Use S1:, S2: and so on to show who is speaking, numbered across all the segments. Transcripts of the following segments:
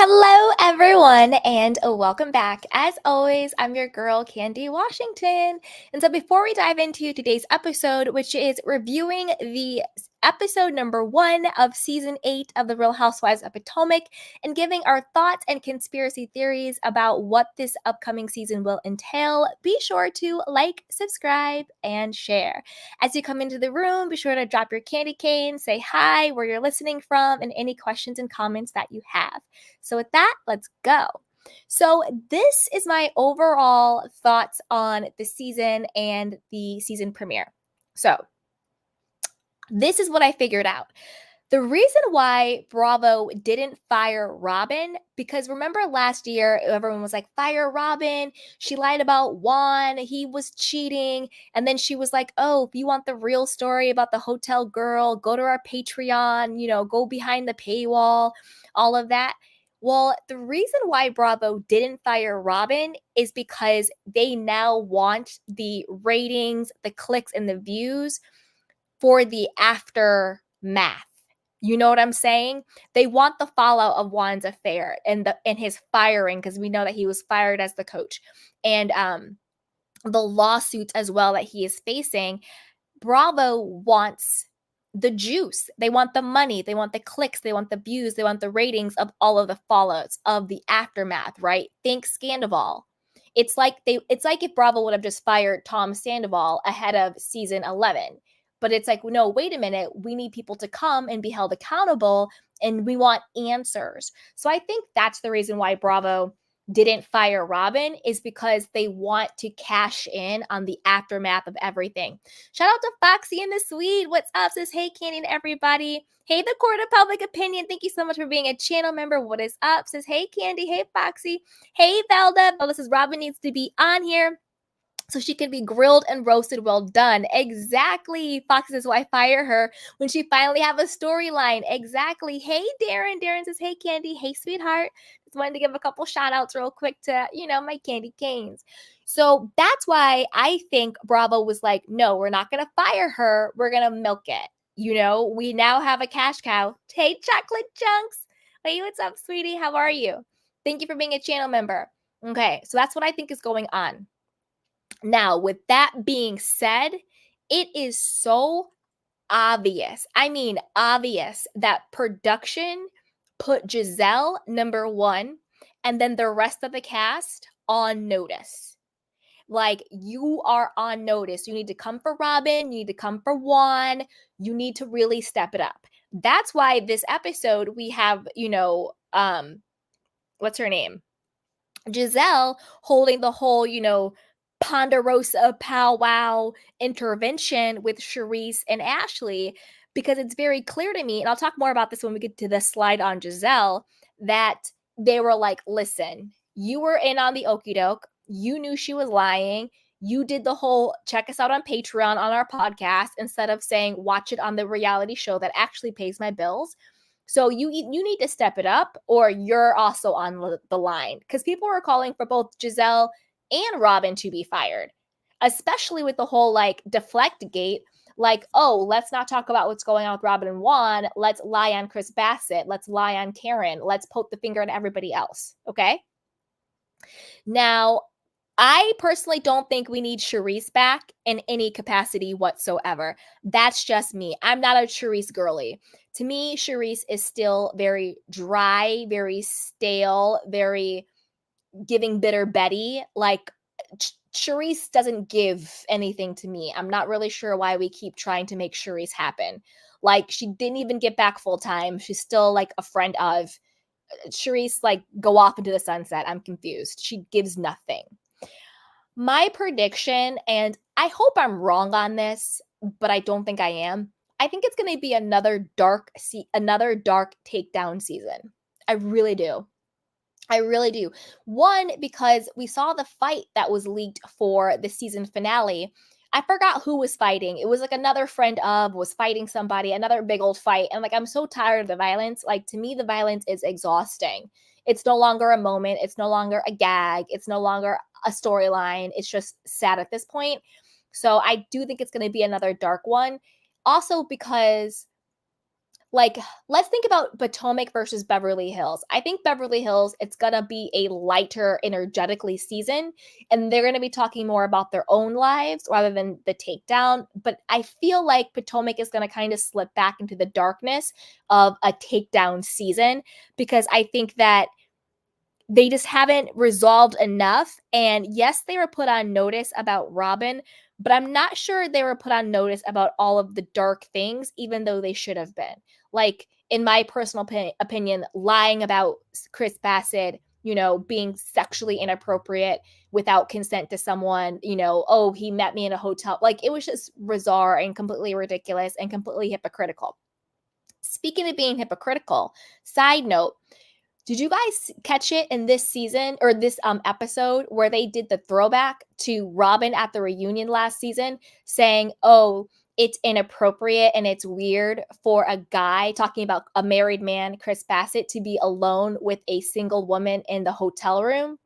S1: Hello, everyone, and welcome back. As always, I'm your girl, Candy Washington. And so, before we dive into today's episode, which is reviewing the episode number 1 of season 8 of The Real Housewives of Potomac and giving our thoughts and conspiracy theories about what this upcoming season will entail, be sure to like, subscribe, and share. As you come into the room, be sure to drop your candy cane, say hi, where you're listening from, and any questions and comments that you have. So with that, let's go. So this is my overall thoughts on the season and the season premiere. So this is what I figured out. The reason why Bravo didn't fire Robyn, because remember last year, everyone was like, fire Robyn. She lied about Juan. He was cheating. And then she was like, oh, if you want the real story about the hotel girl, go to our Patreon, go behind the paywall, all of that. Well, the reason why Bravo didn't fire Robyn is because they now want the ratings, the clicks, and the views for the aftermath. You know what I'm saying? They want the fallout of Juan's affair and his firing, because we know that he was fired as the coach, and the lawsuits as well that he is facing. Bravo wants the juice. They want the money. They want the clicks. They want the views. They want the ratings of all of the fallouts of the aftermath, right? Think Sandoval. It's like if Bravo would have just fired Tom Sandoval ahead of season 11. But it's like, no, wait a minute. We need people to come and be held accountable, and we want answers. So I think that's the reason why Bravo didn't fire Robyn, is because they want to cash in on the aftermath of everything. Shout out to Foxy in the Suite. What's up, sis? Hey, Candy and everybody. Hey, the Court of Public Opinion. Thank you so much for being a channel member. What is up, sis? Hey, Candy. Hey, Foxy. Hey, Velda. Oh, this is Robyn needs to be on here so she can be grilled and roasted well done. Exactly. Fox says, why fire her when she finally have a storyline? Exactly. Hey, Darren. Darren says, hey, Candy. Hey, sweetheart. Just wanted to give a couple shout outs real quick to, my candy canes. So that's why I think Bravo was like, no, we're not going to fire her. We're going to milk it. We now have a cash cow. Hey, chocolate chunks. Hey, what's up, sweetie? How are you? Thank you for being a channel member. Okay, so that's what I think is going on. Now, with that being said, it is so obvious. I mean, obvious that production put Gizelle number 1 and then the rest of the cast on notice. Like, you are on notice. You need to come for Robyn. You need to come for Juan. You need to really step it up. That's why this episode we have, what's her name? Gizelle holding the whole, Ponderosa powwow intervention with Charisse and Ashley, because it's very clear to me, and I'll talk more about this when we get to the slide on Gizelle, that they were like, listen, you were in on the okie doke. You knew she was lying. You did the whole check us out on Patreon on our podcast instead of saying watch it on the reality show that actually pays my bills. So you need to step it up, or you're also on the line, because people were calling for both Gizelle and Robyn to be fired, especially with the whole like deflect gate. Like, oh, let's not talk about what's going on with Robyn and Juan. Let's lie on Chris Bassett. Let's lie on Karen. Let's poke the finger at everybody else. Okay. Now, I personally don't think we need Charisse back in any capacity whatsoever. That's just me. I'm not a Charisse girly. To me, Charisse is still very dry, very stale, very giving bitter Betty. Like, Charisse doesn't give anything to me. I'm not really sure why we keep trying to make Charisse happen. Like, she didn't even get back full time. She's still like a friend of Charisse, like, go off into the sunset. I'm confused. She gives nothing. My prediction, and I hope I'm wrong on this, but I don't think I am. I think it's going to be another dark takedown season. I really do. I really do. One, because we saw the fight that was leaked for the season finale. I forgot who was fighting. It was like another friend of was fighting somebody, another big old fight. And like, I'm so tired of the violence. Like, to me, the violence is exhausting. It's no longer a moment. It's no longer a gag. It's no longer a storyline. It's just sad at this point. So I do think it's going to be another dark one. Also because Like, let's think about Potomac versus Beverly Hills. I think Beverly Hills, it's going to be a lighter, energetically season, and they're going to be talking more about their own lives rather than the takedown. But I feel like Potomac is going to kind of slip back into the darkness of a takedown season, because I think that they just haven't resolved enough. And yes, they were put on notice about Robyn, but I'm not sure they were put on notice about all of the dark things, even though they should have been. Like, in my personal opinion, lying about Chris Bassett, being sexually inappropriate without consent to someone, oh, he met me in a hotel. Like, it was just bizarre and completely ridiculous and completely hypocritical. Speaking of being hypocritical, side note, did you guys catch it in this season or this episode where they did the throwback to Robyn at the reunion last season saying, oh, it's inappropriate and it's weird for a guy, talking about a married man, Chris Bassett, to be alone with a single woman in the hotel room,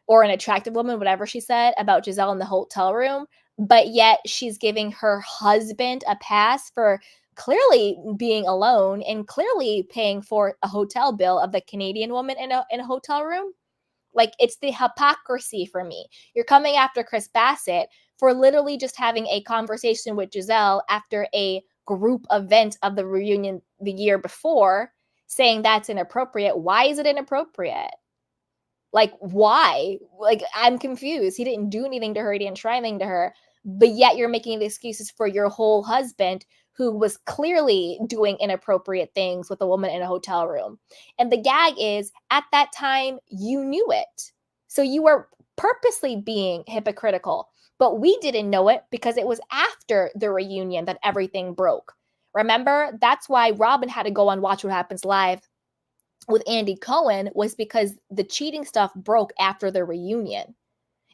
S1: or an attractive woman, whatever she said about Gizelle in the hotel room, but yet she's giving her husband a pass for clearly being alone and clearly paying for a hotel bill of the Canadian woman in a hotel room. Like, it's the hypocrisy for me. You're coming after Chris Bassett for literally just having a conversation with Gizelle after a group event of the reunion the year before, saying that's inappropriate. Why is it inappropriate? Like, why? Like, I'm confused. He didn't do anything to her. He didn't try anything to her. But yet you're making excuses for your whole husband, who was clearly doing inappropriate things with a woman in a hotel room. And the gag is, at that time, you knew it. So you were purposely being hypocritical. But we didn't know it because it was after the reunion that everything broke. Remember? That's why Robyn had to go on Watch What Happens Live with Andy Cohen, was because the cheating stuff broke after the reunion.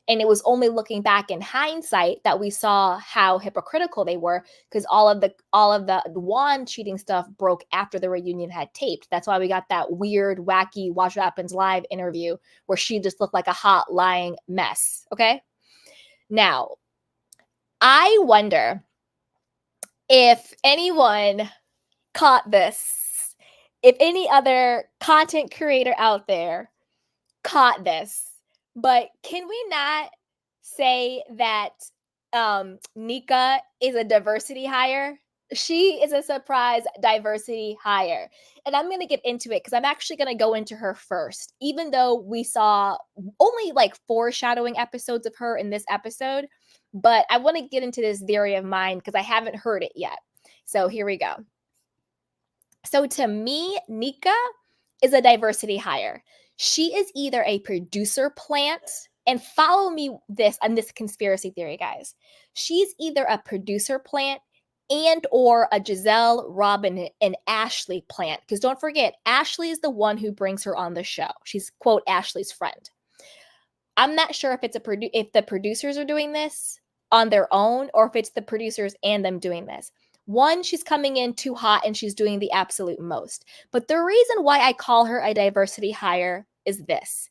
S1: And it was only looking back in hindsight that we saw how hypocritical they were, because all of the Juan cheating stuff broke after the reunion had taped. That's why we got that weird, wacky Watch What Happens Live interview where she just looked like a hot lying mess. Okay? Now, I wonder if anyone caught this. If any other content creator out there caught this, but can we not say that Nneka is a diversity hire? She is a surprise diversity hire. And I'm going to get into it because I'm actually going to go into her first, even though we saw only like foreshadowing episodes of her in this episode. But I want to get into this theory of mine because I haven't heard it yet. So here we go. So to me, Nneka is a diversity hire. She is either a producer plant, and follow me on this conspiracy theory, guys. She's either a producer plant and or a Gizelle, Robyn, and Ashley plant. Because don't forget, Ashley is the one who brings her on the show. She's, quote, Ashley's friend. I'm not sure if if the producers are doing this on their own or if it's the producers and them doing this. One, she's coming in too hot and she's doing the absolute most. But the reason why I call her a diversity hire is this.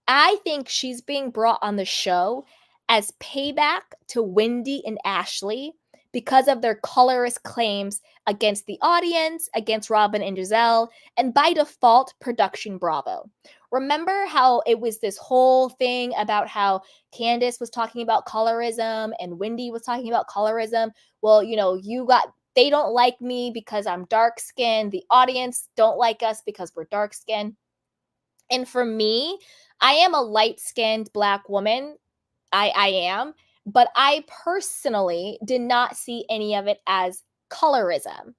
S1: I think she's being brought on the show as payback to Wendy and Ashley because of their colorist claims against the audience, against Robyn and Gizelle, and by default, Production Bravo. Remember how it was this whole thing about how Candice was talking about colorism and Wendy was talking about colorism? Well, they don't like me because I'm dark skinned. The audience don't like us because we're dark skinned. And for me, I am a light skinned Black woman. I am. But I personally did not see any of it as colorism.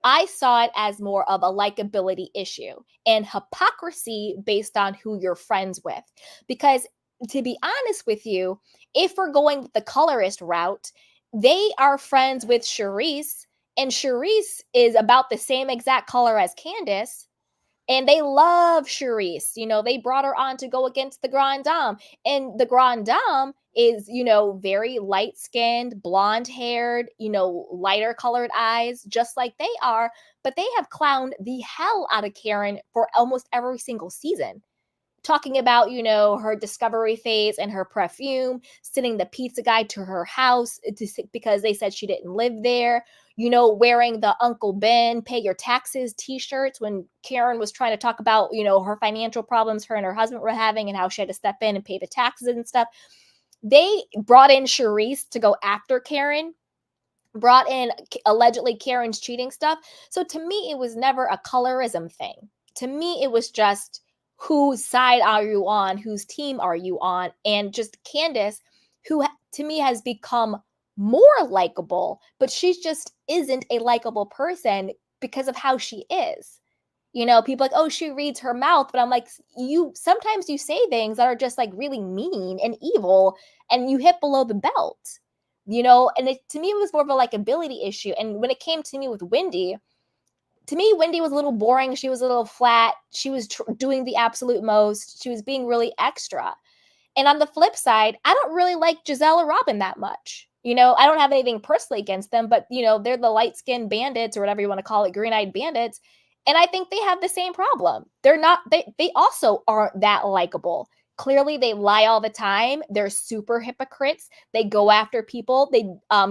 S1: I saw it as more of a likability issue and hypocrisy based on who you're friends with. Because to be honest with you, if we're going with the colorist route, they are friends with Charisse, and Charisse is about the same exact color as Candice. And they love Charisse. They brought her on to go against the Grand Dame. And the Grand Dame is, very light-skinned, blonde-haired, lighter colored eyes, just like they are. But they have clowned the hell out of Karen for almost every single season. Talking about, her discovery phase and her perfume, sending the pizza guy to her house because they said she didn't live there. wearing the Uncle Ben pay your taxes t-shirts when Karen was trying to talk about, her financial problems her and her husband were having and how she had to step in and pay the taxes and stuff. They brought in Charisse to go after Karen, brought in allegedly Karen's cheating stuff. So to me, it was never a colorism thing. To me, it was just whose side are you on? Whose team are you on? And just Candice, who to me has become more likable, but she just isn't a likable person because of how she is. People like, oh, she reads her mouth, but I'm like, sometimes you say things that are just like really mean and evil and you hit below the belt, and to me, it was more of a likability issue. And when it came to me with Wendy, to me, Wendy was a little boring. She was a little flat. She was doing the absolute most. She was being really extra. And on the flip side, I don't really like Gizelle or Robyn that much. I don't have anything personally against them, but they're the light-skinned bandits or whatever you want to call it, green-eyed bandits. And I think they have the same problem. They also aren't that likable. Clearly, they lie all the time. They're super hypocrites. They go after people. They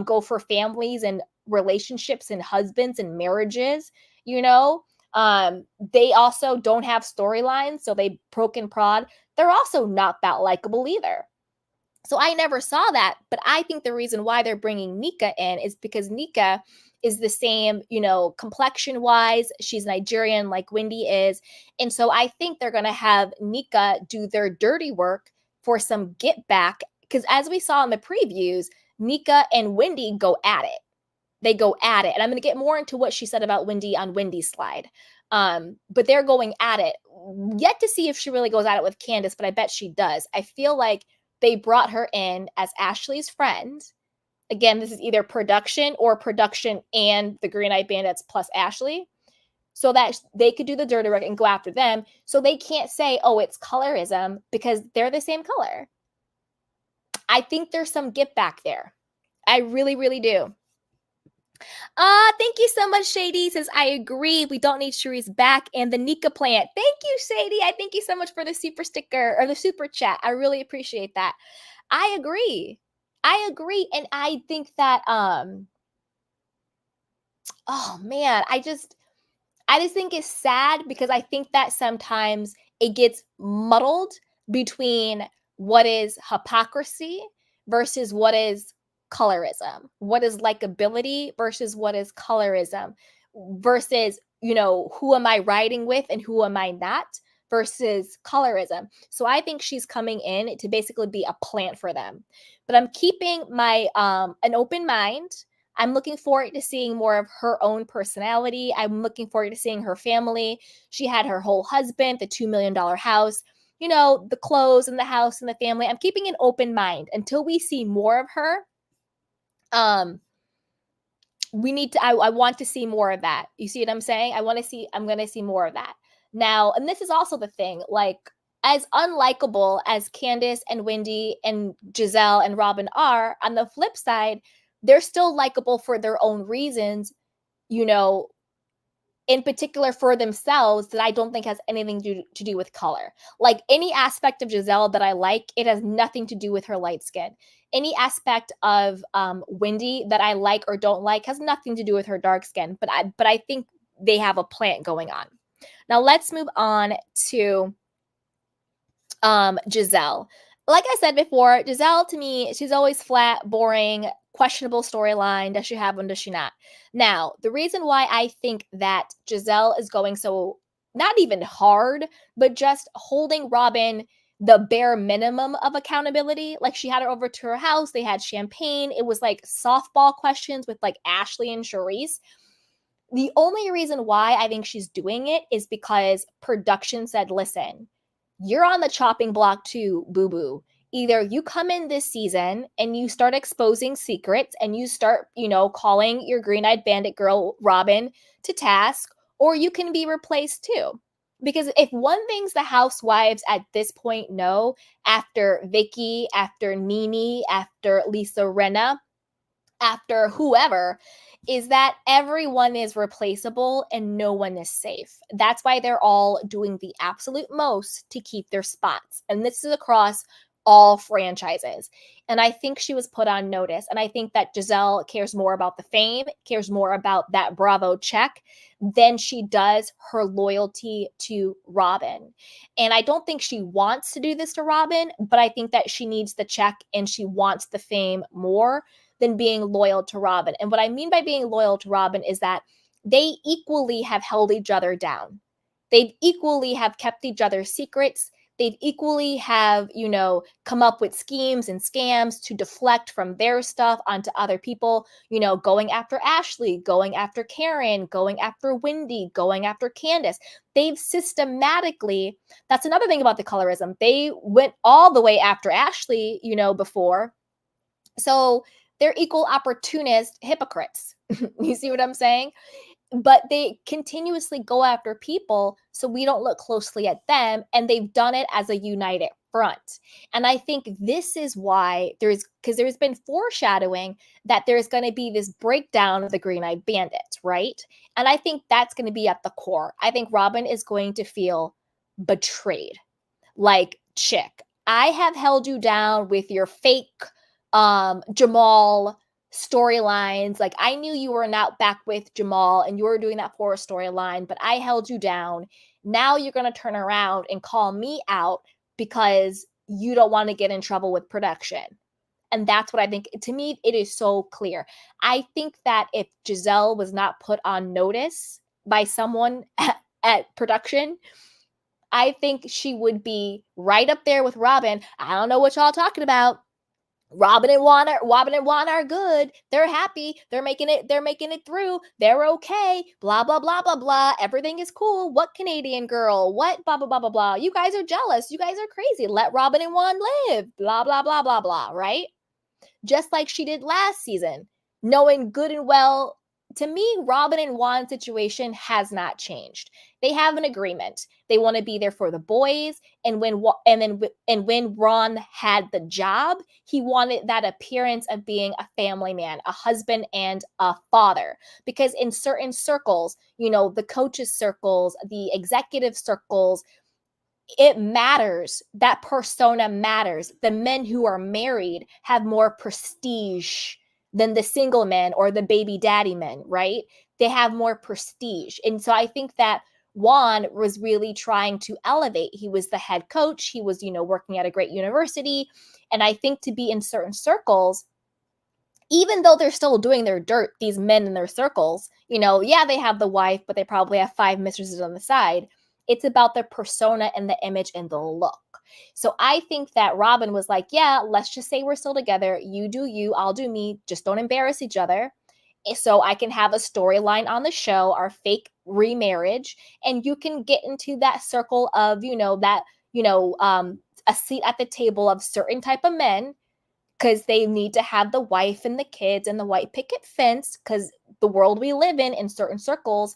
S1: go for families and relationships and husbands and marriages, They also don't have storylines, so they poke and prod. They're also not that likable either. So I never saw that, but I think the reason why they're bringing Nneka in is because Nneka is the same, complexion-wise. She's Nigerian like Wendy is. And so I think they're going to have Nneka do their dirty work for some get back. Because as we saw in the previews, Nneka and Wendy go at it. They go at it. And I'm going to get more into what she said about Wendy on Wendy's slide. But they're going at it. Yet to see if she really goes at it with Candice, but I bet she does. I feel like they brought her in as Ashley's friend. Again, this is either production or production and the Green Eyed Bandits plus Ashley, so that they could do the dirty work and go after them. So they can't say, oh, it's colorism, because they're the same color. I think there's some get back there. I really, really do. Thank you so much, Shady. Says, I agree. We don't need Charisse back and the Nneka plant. Thank you, Shady. I thank you so much for the super sticker or the super chat. I really appreciate that. I agree. And I think that, oh man, I just think it's sad because I think that sometimes it gets muddled between what is hypocrisy versus what is colorism, what is likability versus what is colorism, versus, who am I riding with and who am I not versus colorism. So I think she's coming in to basically be a plant for them. But I'm keeping my an open mind. I'm looking forward to seeing more of her own personality. I'm looking forward to seeing her family. She had her whole husband, the $2 million house, the clothes and the house and the family. I'm keeping an open mind until we see more of her. I want to see more of that. You see what I'm saying? I'm going to see more of that. Now, and this is also the thing, like, as unlikable as Candice and Wendy and Gizelle and Robyn are, on the flip side, they're still likable for their own reasons, in particular for themselves, that I don't think has anything to do with color. Like, any aspect of Gizelle that I like, it has nothing to do with her light skin. Any aspect of Wendy that I like or don't like has nothing to do with her dark skin. But I think they have a plant going on. Now let's move on to Gizelle. Like I said before, Gizelle, to me, she's always flat, boring, questionable storyline. Does she have one? Does she not? Now, the reason why I think that Gizelle is going so, not even hard, but just holding Robyn the bare minimum of accountability. Like, she had her over to her house. They had champagne. It was like softball questions with like Ashley and Charisse. The only reason why I think she's doing it is because production said, listen, you're on the chopping block too, boo-boo. Either you come in this season and you start exposing secrets and you start, calling your green-eyed bandit girl Robyn to task, or you can be replaced too. Because if one thing's the Housewives at this point know, after Vicky, after Nene, after Lisa Rinna, after whoever, is that everyone is replaceable and no one is safe. That's why they're all doing the absolute most to keep their spots. And this is across all franchises. And I think she was put on notice. And I think that Gizelle cares more about the fame, cares more about that Bravo check than she does her loyalty to Robyn. And I don't think she wants to do this to Robyn, but I think that she needs the check and she wants the fame more than being loyal to Robyn. And what I mean by being loyal to Robyn is that they equally have held each other down. They equally have kept each other's secrets. They've equally have, come up with schemes and scams to deflect from their stuff onto other people, going after Ashley, going after Karen, going after Wendy, going after Candice. They've systematically, that's another thing about the colorism. They went all the way after Ashley, before. So they're equal opportunist hypocrites. You see what I'm saying? But they continuously go after people so we don't look closely at them, and they've done it as a united front. And I think this is why there's been foreshadowing that there's going to be this breakdown of the Green-Eyed Bandits, right? And I think that's going to be at the core. I think Robyn is going to feel betrayed. Like, chick, I have held you down with your fake Jamal storylines. Like, I knew you were not back with Jamal and you were doing that for a storyline, but I held you down. Now you're going to turn around and call me out because you don't want to get in trouble with production. And that's what I think. To me, it is so clear. I think that if Gizelle was not put on notice by someone at production, I think she would be right up there with Robyn. I don't know what y'all talking about. Robyn and Juan are good. They're happy. They're making it through. They're okay. Blah, blah, blah, blah, blah. Everything is cool. What Canadian girl? What blah, blah, blah, blah, blah. You guys are jealous. You guys are crazy. Let Robyn and Juan live. Blah, blah, blah, blah, blah, right? Just like she did last season, knowing good and well, to me, Robyn and Juan's situation has not changed. They have an agreement. They want to be there for the boys. And when Ron had the job, he wanted that appearance of being a family man, a husband, and a father. Because in certain circles, the coaches' circles, the executive circles, it matters. That persona matters. The men who are married have more prestige than the single men or the baby daddy men, right? They have more prestige. And so I think that Juan was really trying to elevate. He was the head coach. He was, working at a great university. And I think to be in certain circles, even though they're still doing their dirt, these men in their circles, they have the wife, but they probably have 5 mistresses on the side. It's about the persona and the image and the look. So I think that Robyn was like, yeah, let's just say we're still together. You do you, I'll do me. Just don't embarrass each other. So I can have a storyline on the show, our fake remarriage, and you can get into that circle of, a seat at the table of certain type of men, because they need to have the wife and the kids and the white picket fence, because the world we live in certain circles,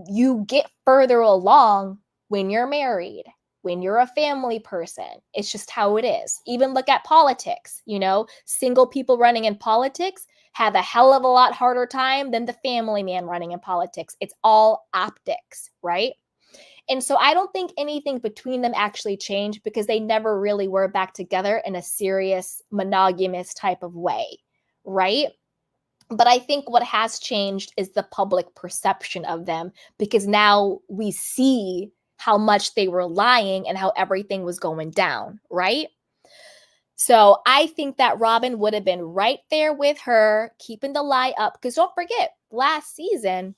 S1: you get further along when you're married, when you're a family person. It's just how it is. Even look at politics, single people running in politics have a hell of a lot harder time than the family man running in politics. It's all optics, right? And so I don't think anything between them actually changed, because they never really were back together in a serious monogamous type of way, right? But I think what has changed is the public perception of them, because now we see how much they were lying and how everything was going down, right? So I think that Robyn would have been right there with her, keeping the lie up. Because don't forget, last season,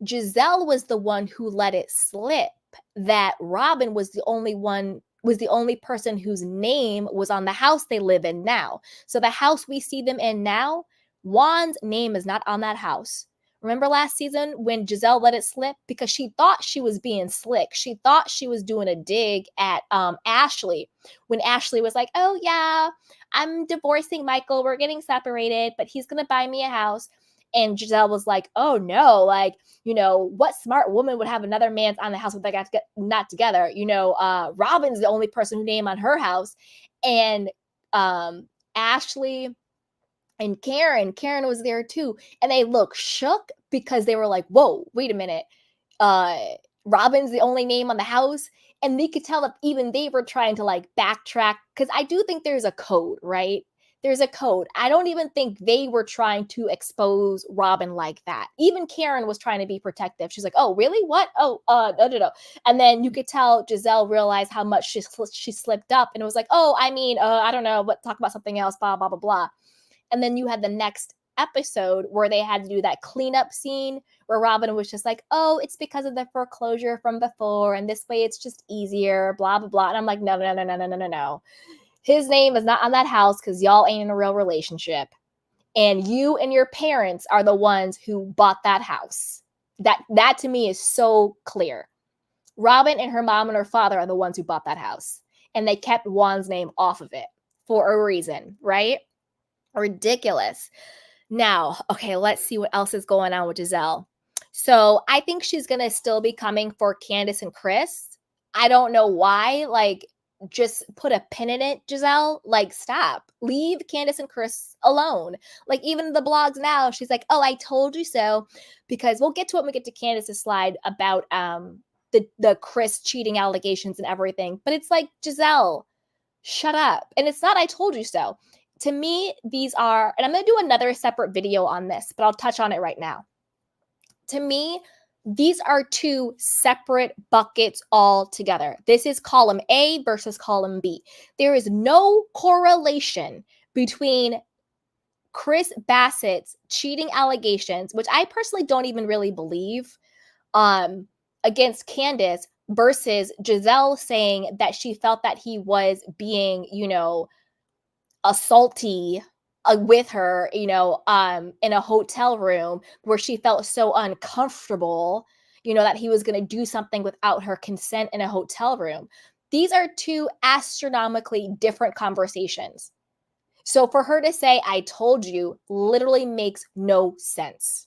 S1: Gizelle was the one who let it slip that Robyn was the only person whose name was on the house they live in now. So the house we see them in now, Juan's name is not on that house. Remember last season when Gizelle let it slip? Because she thought she was being slick. She thought she was doing a dig at Ashley, when Ashley was like, oh yeah, I'm divorcing Michael. We're getting separated, but he's going to buy me a house. And Gizelle was like, oh no, like, what smart woman would have another man's on the house if they got not together? Robyn's the only person who named on her house. And Ashley and Karen was there too. And they looked shook, because they were like, whoa, wait a minute. Robyn's the only name on the house. And they could tell that even they were trying to like backtrack, because I do think there's a code, right? There's a code. I don't even think they were trying to expose Robyn like that. Even Karen was trying to be protective. She's like, oh, really? What? Oh, no. And then you could tell Gizelle realized how much she slipped up and it was like, oh, I mean, I don't know, but talk about something else, blah, blah, blah, blah. And then you had the next episode where they had to do that cleanup scene where Robyn was just like, oh, it's because of the foreclosure from before, and this way it's just easier, blah, blah, blah. And I'm like, no. His name is not on that house because y'all ain't in a real relationship. And you and your parents are the ones who bought that house. That to me is so clear. Robyn and her mom and her father are the ones who bought that house. And they kept Juan's name off of it for a reason, right? Ridiculous. Now, okay, let's see what else is going on with Gizelle. So I think she's going to still be coming for Candice and Chris. I don't know why. Like, just put a pin in it, Gizelle. Like, stop. Leave Candice and Chris alone. Like, even the blogs now, she's like, oh, I told you so. Because we'll get to it when we get to Candice's slide about the Chris cheating allegations and everything. But it's like, Gizelle, shut up. And it's not I told you so. To me, these are, and I'm going to do another separate video on this, but I'll touch on it right now. To me, these are two separate buckets altogether. This is column A versus column B. There is no correlation between Chris Bassett's cheating allegations, which I personally don't even really believe, against Candice versus Gizelle saying that she felt that he was being, assaulty with her, in a hotel room where she felt so uncomfortable, that he was going to do something without her consent in a hotel room. These are two astronomically different conversations. So for her to say, I told you, literally makes no sense.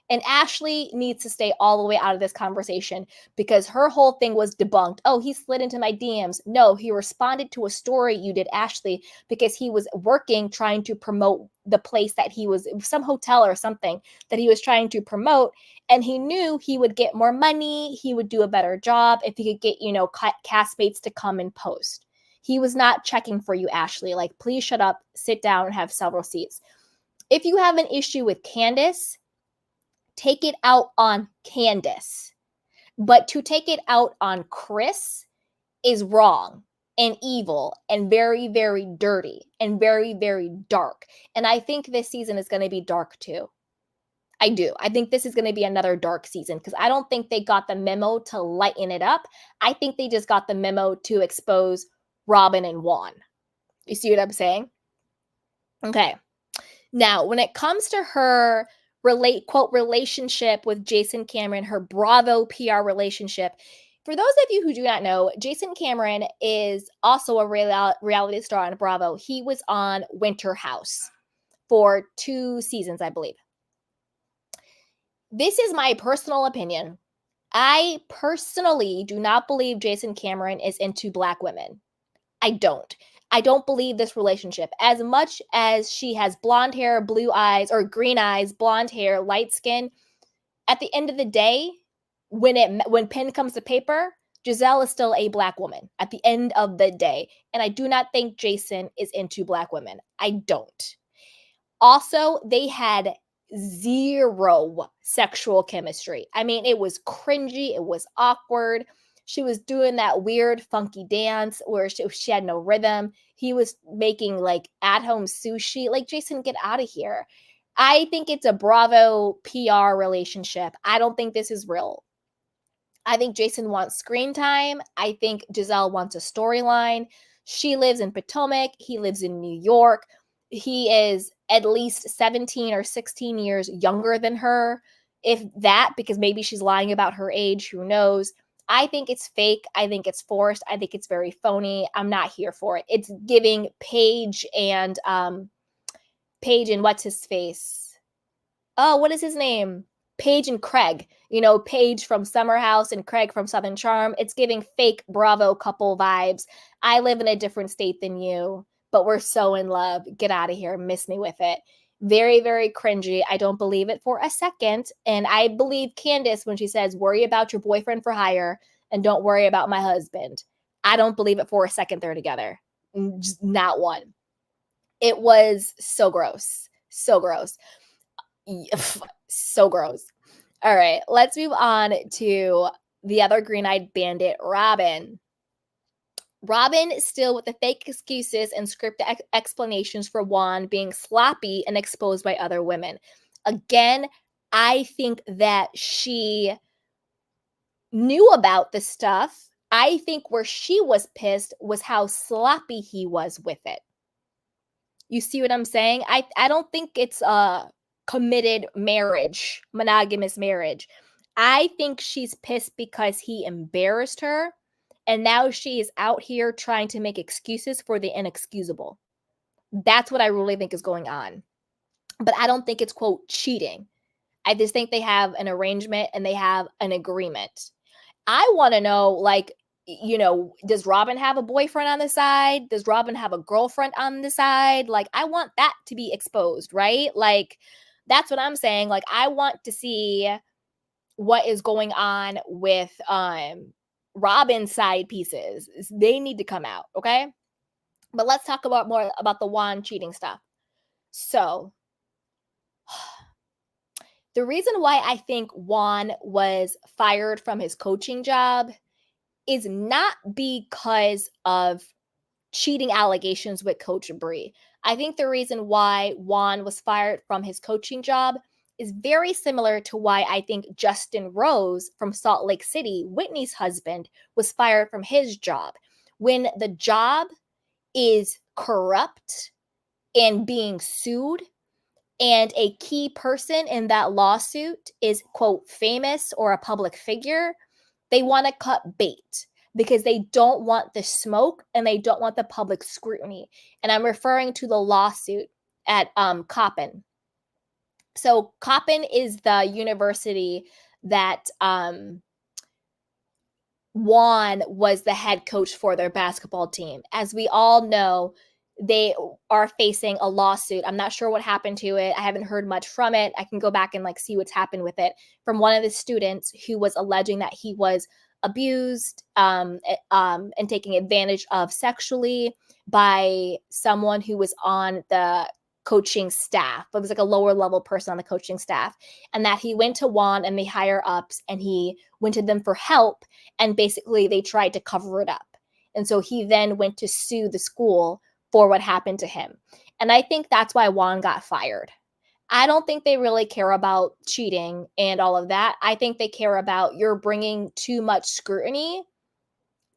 S1: And Ashley needs to stay all the way out of this conversation because her whole thing was debunked. Oh, he slid into my DMs. No, he responded to a story you did, Ashley, because he was working, trying to promote the place that he was, some hotel or something that he was trying to promote. And he knew he would get more money. He would do a better job if he could get, castmates to come and post. He was not checking for you, Ashley. Like, please shut up, sit down, and have several seats. If you have an issue with Candice, take it out on Candice. But to take it out on Chris is wrong and evil and very, very dirty and very, very dark. And I think this season is going to be dark too. I do. I think this is going to be another dark season because I don't think they got the memo to lighten it up. I think they just got the memo to expose Robyn and Juan. You see what I'm saying? Okay. Now, when it comes to her quote relationship with Jason Cameron, her Bravo PR relationship. For those of you who do not know, Jason Cameron is also a reality star on Bravo. He was on Winter House for 2 seasons, I believe. This is my personal opinion. I personally do not believe Jason Cameron is into Black women. I don't believe this relationship. As much as she has blonde hair, blue eyes, or green eyes, blonde hair, light skin, at the end of the day, when pen comes to paper, Gizelle is still a Black woman at the end of the day. And I do not think Jason is into Black women. I don't. Also, they had zero sexual chemistry. I mean, it was cringy. It was awkward. She was doing that weird, funky dance where she had no rhythm. He was making like at-home sushi. Like, Jason, get out of here. I think it's a Bravo PR relationship. I don't think this is real. I think Jason wants screen time. I think Gizelle wants a storyline. She lives in Potomac. He lives in New York. He is at least 17 or 16 years younger than her, if that, because maybe she's lying about her age. Who knows? I think it's fake. I think it's forced. I think it's very phony. I'm not here for it. It's giving Paige and what's his face? Oh, what is his name? Paige and Craig. Paige from Summer House and Craig from Southern Charm. It's giving fake Bravo couple vibes. I live in a different state than you, but we're so in love. Get out of here. Miss me with it. Very, very cringy. I don't believe it for a second. And I believe Candice when she says, worry about your boyfriend for hire and don't worry about my husband. I don't believe it for a second they're together. Just not one. It was so gross. So gross. So gross. All right, let's move on to the other green-eyed bandit, Robyn. Robyn still with the fake excuses and scripted explanations for Juan being sloppy and exposed by other women. Again, I think that she knew about the stuff. I think where she was pissed was how sloppy he was with it. You see what I'm saying? I don't think it's a committed marriage, monogamous marriage. I think she's pissed because he embarrassed her, and now she is out here trying to make excuses for the inexcusable. That's what I really think is going on. But I don't think it's, quote, cheating. I just think they have an arrangement and they have an agreement. I want to know, like, does Robyn have a boyfriend on the side? Does Robyn have a girlfriend on the side? Like, I want that to be exposed, right? Like, that's what I'm saying. Like, I want to see what is going on with Robyn's side pieces. They need to come out, okay? But let's talk about more about the Juan cheating stuff. So, the reason why I think Juan was fired from his coaching job is not because of cheating allegations with Coach Bree. I think the reason why Juan was fired from his coaching job is very similar to why I think Justin Rose from Salt Lake City, Whitney's husband, was fired from his job. When the job is corrupt and being sued, and a key person in that lawsuit is, quote, famous or a public figure, they want to cut bait because they don't want the smoke and they don't want the public scrutiny. And I'm referring to the lawsuit at Coppin. So Coppin is the university that Juan was the head coach for their basketball team. As we all know, they are facing a lawsuit. I'm not sure what happened to it. I haven't heard much from it. I can go back and see what's happened with it from one of the students who was alleging that he was abused and taking advantage of sexually by someone who was on the coaching staff. It was like a lower level person on the coaching staff, and that he went to Juan and the higher ups and he went to them for help, and basically they tried to cover it up. And so he then went to sue the school for what happened to him. And I think that's why Juan got fired. I don't think they really care about cheating and all of that. I think they care about you're bringing too much scrutiny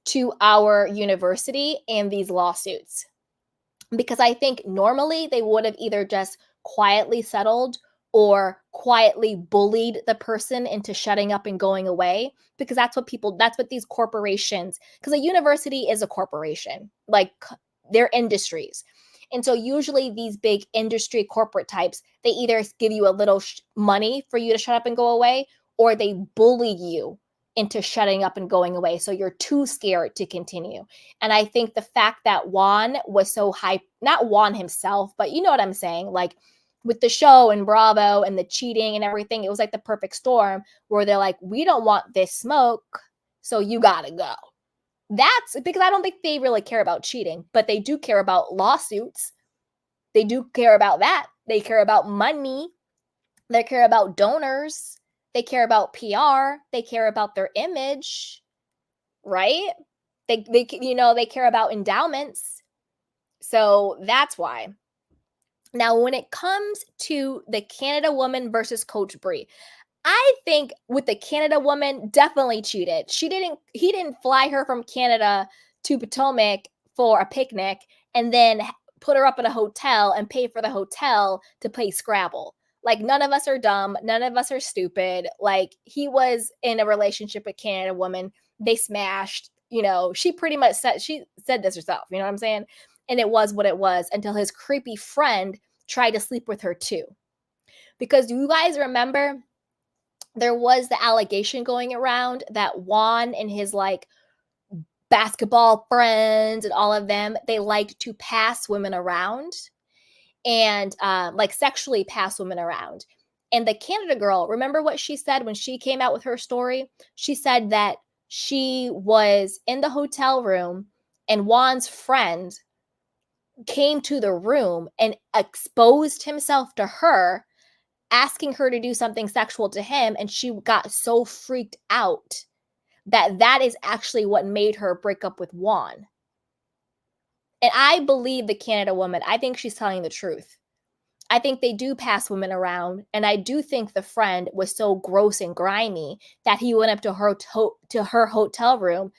S1: to our university and these lawsuits. Because I think normally they would have either just quietly settled or quietly bullied the person into shutting up and going away, because that's what these corporations, because a university is a corporation, like they're industries. And so usually these big industry corporate types, they either give you a little money for you to shut up and go away, or they bully you into shutting up and going away. So you're too scared to continue. And I think the fact that Juan was so hype, not Juan himself, but you know what I'm saying? Like with the show and Bravo and the cheating and everything, it was like the perfect storm where they're like, we don't want this smoke, so you gotta go. That's because I don't think they really care about cheating, but they do care about lawsuits. They do care about that. They care about money. They care about donors. They care about PR. They care about their image, right? They care about endowments. So that's why. Now, when it comes to the Canada woman versus Coach Bree, I think with the Canada woman, definitely cheated. He didn't fly her from Canada to Potomac for a picnic and then put her up at a hotel and pay for the hotel to play Scrabble. Like, none of us are dumb. None of us are stupid. Like, he was in a relationship with Canada woman. They smashed, she pretty much said this herself. You know what I'm saying? And it was what it was until his creepy friend tried to sleep with her too. Because do you guys remember there was the allegation going around that Juan and his basketball friends and all of them, they liked to pass women around. and like sexually pass women around. And the Canada girl, remember what she said when she came out with her story? She said that she was in the hotel room and Juan's friend came to the room and exposed himself to her, asking her to do something sexual to him. And she got so freaked out that is actually what made her break up with Juan. And I believe the Canada woman. I think she's telling the truth. I think they do pass women around, and I do think the friend was so gross and grimy that he went up to her hotel room,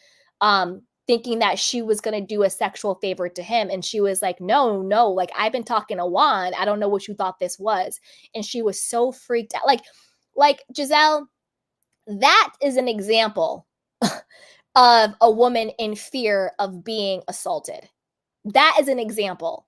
S1: thinking that she was going to do a sexual favor to him, and she was like, no, like, I've been talking to Juan. I don't know what you thought this was. And she was so freaked out. Like Gizelle, that is an example of a woman in fear of being assaulted. That is an example.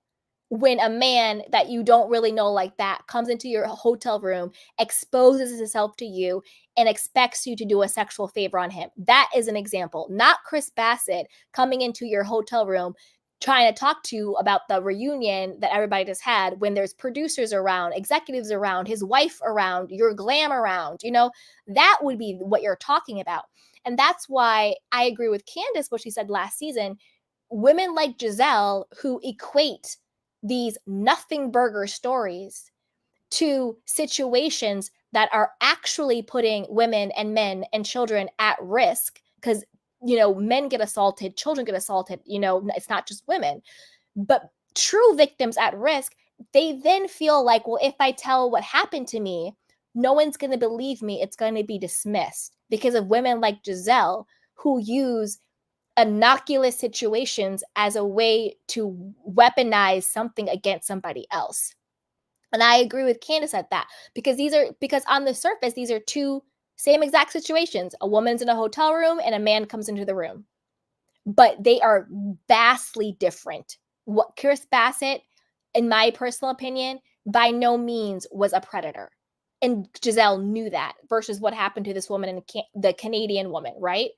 S1: When a man that you don't really know like that comes into your hotel room, exposes himself to you, and expects you to do a sexual favor on him. That is an example. Not Chris Bassett coming into your hotel room trying to talk to you about the reunion that everybody just had when there's producers around, executives around, his wife around, your glam around. That would be what you're talking about. And that's why I agree with Candice, what she said last season. Women like Gizelle who equate these nothing burger stories to situations that are actually putting women and men and children at risk, because men get assaulted, children get assaulted, it's not just women, but true victims at risk. They then feel like, well, if I tell what happened to me, no one's going to believe me. It's going to be dismissed because of women like Gizelle who use innocuous situations as a way to weaponize something against somebody else. And I agree with Candice at that, because on the surface, these are two same exact situations. A woman's in a hotel room and a man comes into the room, but they are vastly different. What Chris Bassett, in my personal opinion, by no means was a predator. And Gizelle knew that, versus what happened to this woman and the Canadian woman, right?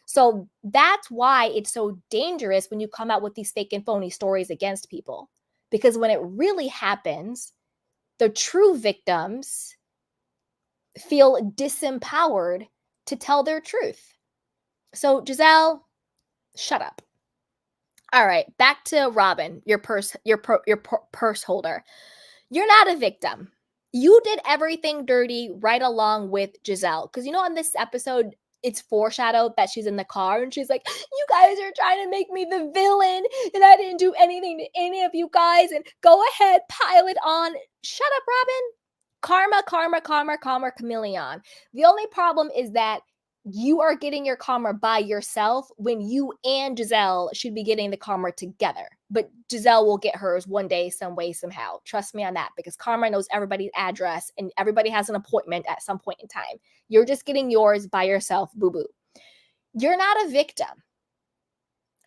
S1: So that's why it's so dangerous when you come out with these fake and phony stories against people. Because when it really happens, the true victims feel disempowered to tell their truth. So Gizelle, shut up. All right, back to Robyn, your purse holder. You're not a victim. You did everything dirty right along with Gizelle. Because on this episode, it's foreshadowed that she's in the car and she's like, you guys are trying to make me the villain and I didn't do anything to any of you guys, and go ahead, pile it on. Shut up, Robyn. Karma, chameleon. The only problem is that you are getting your karma by yourself when you and Gizelle should be getting the karma together. But Gizelle will get hers one day, some way, somehow. Trust me on that, because karma knows everybody's address and everybody has an appointment at some point in time. You're just getting yours by yourself, boo-boo. You're not a victim.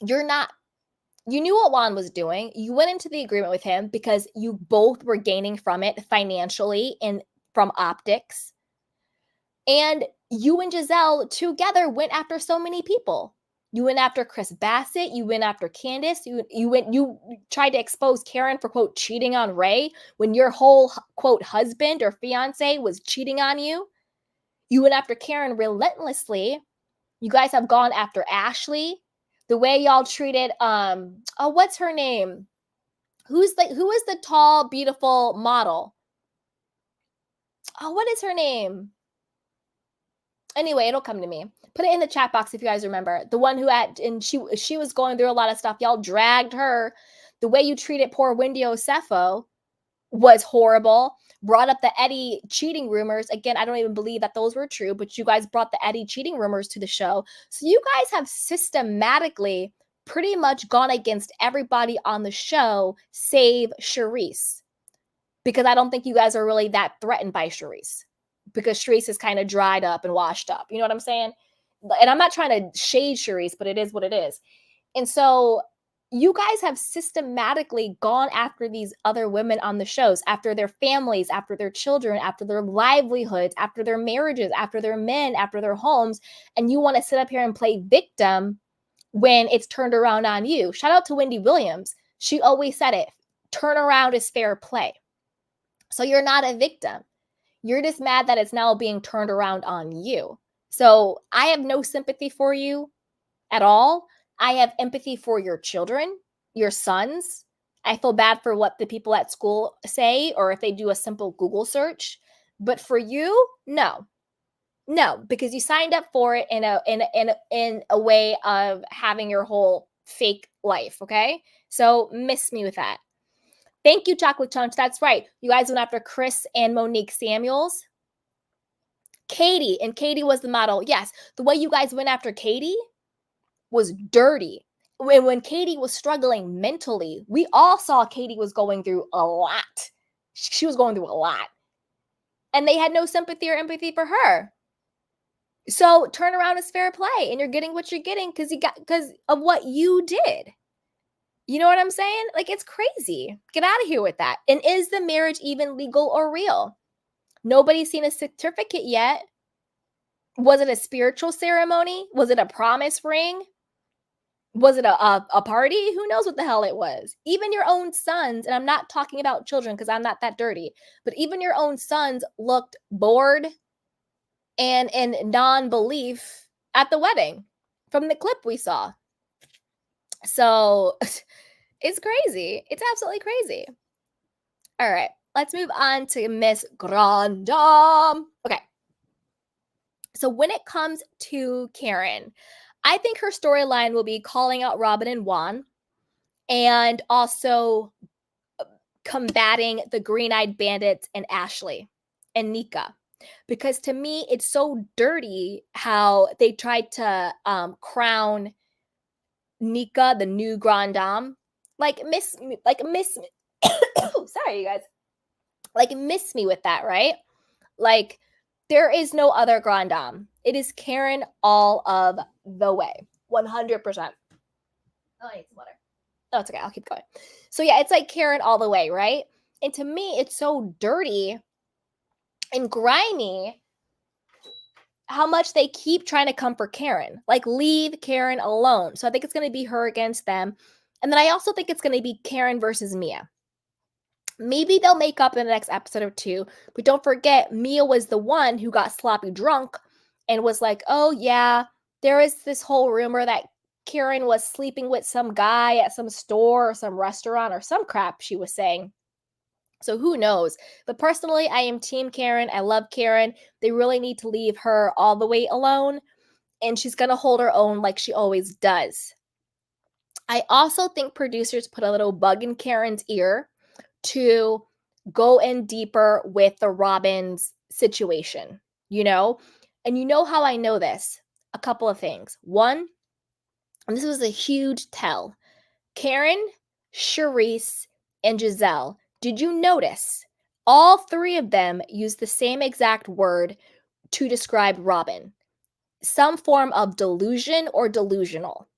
S1: You're not. You knew what Juan was doing. You went into the agreement with him because you both were gaining from it financially and from optics. And you and Gizelle together went after so many people. You went after Chris Bassett. You went after Candice. You tried to expose Karen for, quote, cheating on Ray when your whole, quote, husband or fiance was cheating on you. You went after Karen relentlessly. You guys have gone after Ashley. The way y'all treated, what's her name? Who is the tall, beautiful model? Oh, what is her name? Anyway, it'll come to me. Put it in the chat box if you guys remember. The one and she was going through a lot of stuff. Y'all dragged her. The way you treated poor Wendy Osefo was horrible. Brought up the Eddie cheating rumors. Again, I don't even believe that those were true, but you guys brought the Eddie cheating rumors to the show. So you guys have systematically pretty much gone against everybody on the show save Charisse. Because I don't think you guys are really that threatened by Charisse. Because Charisse is kind of dried up and washed up. You know what I'm saying? And I'm not trying to shade Charisse, but it is what it is. And so you guys have systematically gone after these other women on the shows, after their families, after their children, after their livelihoods, after their marriages, after their men, after their homes. And you want to sit up here and play victim when it's turned around on you. Shout out to Wendy Williams. She always said it. turnaround is fair play. So you're not a victim. You're just mad that it's now being turned around on you. So I have no sympathy for you at all. I have empathy for your children, your sons. I feel bad for what the people at school say or if they do a simple Google search. But for you, no. No, because you signed up for it in a way of having your whole fake life, okay? So miss me with that. Thank you, Chocolate Chunks. That's right. You guys went after Chris and Monique Samuels. Katie, and Katie was the model. Yes, the way you guys went after Katie was dirty. When Katie was struggling mentally, we all saw Katie was going through a lot. She was going through a lot. And they had no sympathy or empathy for her. So turnaround is fair play, and you're getting what you're getting because of what you did. You know what I'm saying? Like, it's crazy. Get out of here with that. And is the marriage even legal or real? Nobody's seen a certificate yet. Was it a spiritual ceremony? Was it a promise ring? Was it a party? Who knows what the hell it was? Even your own sons, and I'm not talking about children because I'm not that dirty, but even your own sons looked bored and in non-belief at the wedding from the clip we saw. So it's crazy. It's absolutely crazy. All right, let's move on to Miss Grand Dame. Okay. So when it comes to Karen, I think her storyline will be calling out Robyn and Juan and also combating the green-eyed bandits and Ashley and Nneka. Because to me, it's so dirty how they tried to crown Nneka the new Grand Dame. Sorry, you guys. Like, miss me with that, right? Like, there is no other Grand Dame. It is Karen all of the way. 100%. Oh, I need some water. Oh, it's okay. I'll keep going. So, yeah, it's like Karen all the way, right? And to me, it's so dirty and grimy how much they keep trying to come for Karen. Like, leave Karen alone. So I think it's going to be her against them. And then I also think it's going to be Karen versus Mia. Maybe they'll make up in the next episode or two. But don't forget, Mia was the one who got sloppy drunk and was like, oh, yeah, there is this whole rumor that Karen was sleeping with some guy at some store or some restaurant or some crap she was saying. So who knows? But personally, I am Team Karen. I love Karen. They really need to leave her all the way alone. And she's going to hold her own like she always does. I also think producers put a little bug in Karen's ear to go in deeper with the Robyn's situation, you know? And you know how I know this? A couple of things. One, and this was a huge tell. Karen, Charisse, and Gizelle, did you notice all three of them used the same exact word to describe Robyn? Some form of delusion or delusional.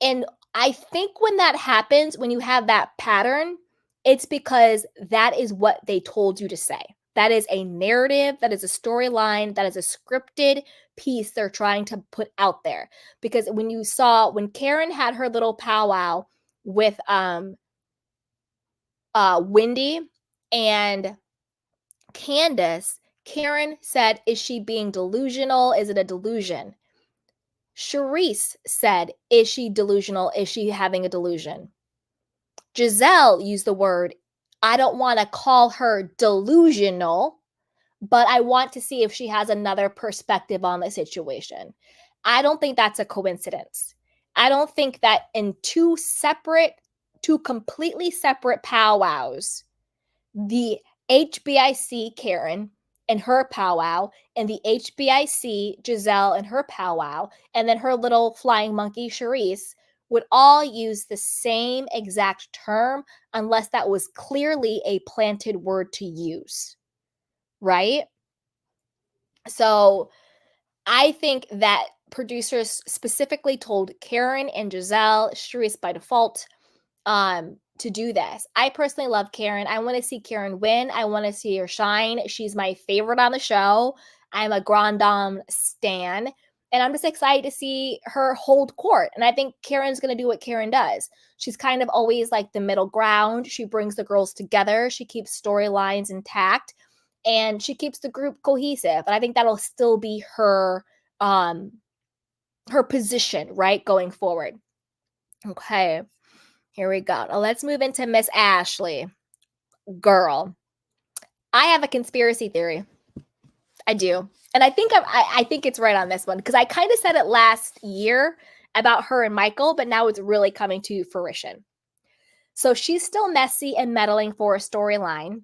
S1: And I think when that happens, when you have that pattern, it's because that is what they told you to say. That is a narrative, that is a storyline, that is a scripted piece they're trying to put out there. Because when Karen had her little powwow with Wendy and Candice, Karen said, is she being delusional? Is it a delusion? Charisse said, is she delusional? Is she having a delusion? Gizelle used the word, I don't want to call her delusional, but I want to see if she has another perspective on the situation. I don't think that's a coincidence. I don't think that in two completely separate powwows, the HBIC Karen and her powwow, and the HBIC Gizelle and her powwow, and then her little flying monkey Charisse would all use the same exact term unless that was clearly a planted word to use, right? So I think that producers specifically told Karen and Gizelle, Charisse by default, to do this. I personally love Karen. I want to see Karen win. I want to see her shine. She's my favorite on the show. I'm a Grand Dame stan. And I'm just excited to see her hold court. And I think Karen's going to do what Karen does. She's kind of always like the middle ground. She brings the girls together. She keeps storylines intact and she keeps the group cohesive. And I think that'll still be her position, right, going forward. Okay, here we go. Now let's move into Miss Ashley. Girl, I have a conspiracy theory. I do. And I think I think it's right on this one because I kind of said it last year about her and Michael, but now it's really coming to fruition. So she's still messy and meddling for a storyline.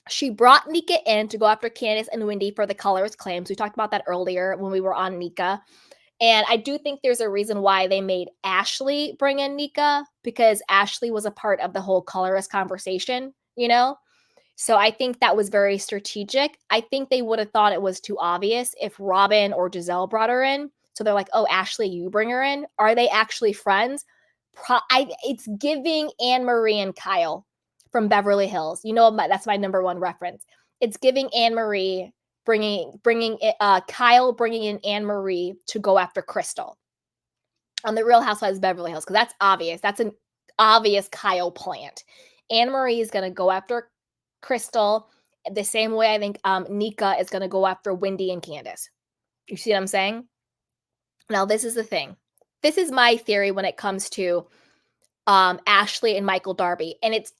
S1: She brought Nneka in to go after Candice and Wendy for the colorist claims. We talked about that earlier when we were on Nneka. And I do think there's a reason why they made Ashley bring in Nneka because Ashley was a part of the whole colorist conversation, you know? So I think that was very strategic. I think they would have thought it was too obvious if Robyn or Gizelle brought her in. So they're like, oh, Ashley, you bring her in. Are they actually friends? It's giving Anne-Marie and Kyle from Beverly Hills. You know, that's my number one reference. It's giving Anne-Marie Kyle bringing in Anne-Marie to go after Crystal on the Real Housewives of Beverly Hills because that's obvious. That's an obvious Kyle plant. Anne-Marie is going to go after Crystal the same way I think Nneka is going to go after Wendy and Candice. You see what I'm saying? Now, this is the thing. This is my theory when it comes to Ashley and Michael Darby. And it's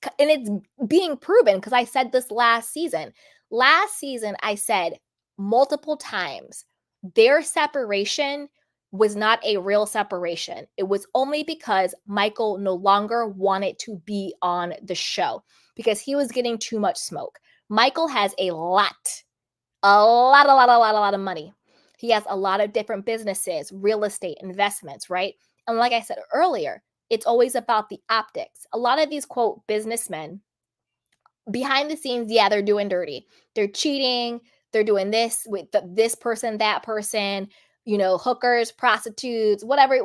S1: being proven because I said this last season. Last season, I said multiple times, their separation was not a real separation. It was only because Michael no longer wanted to be on the show because he was getting too much smoke. Michael has a lot of money. He has a lot of different businesses, real estate, investments, right? And like I said earlier, it's always about the optics. A lot of these, quote, businessmen, behind the scenes, yeah, they're doing dirty. They're cheating. They're doing this with this person, that person, you know, hookers, prostitutes, whatever.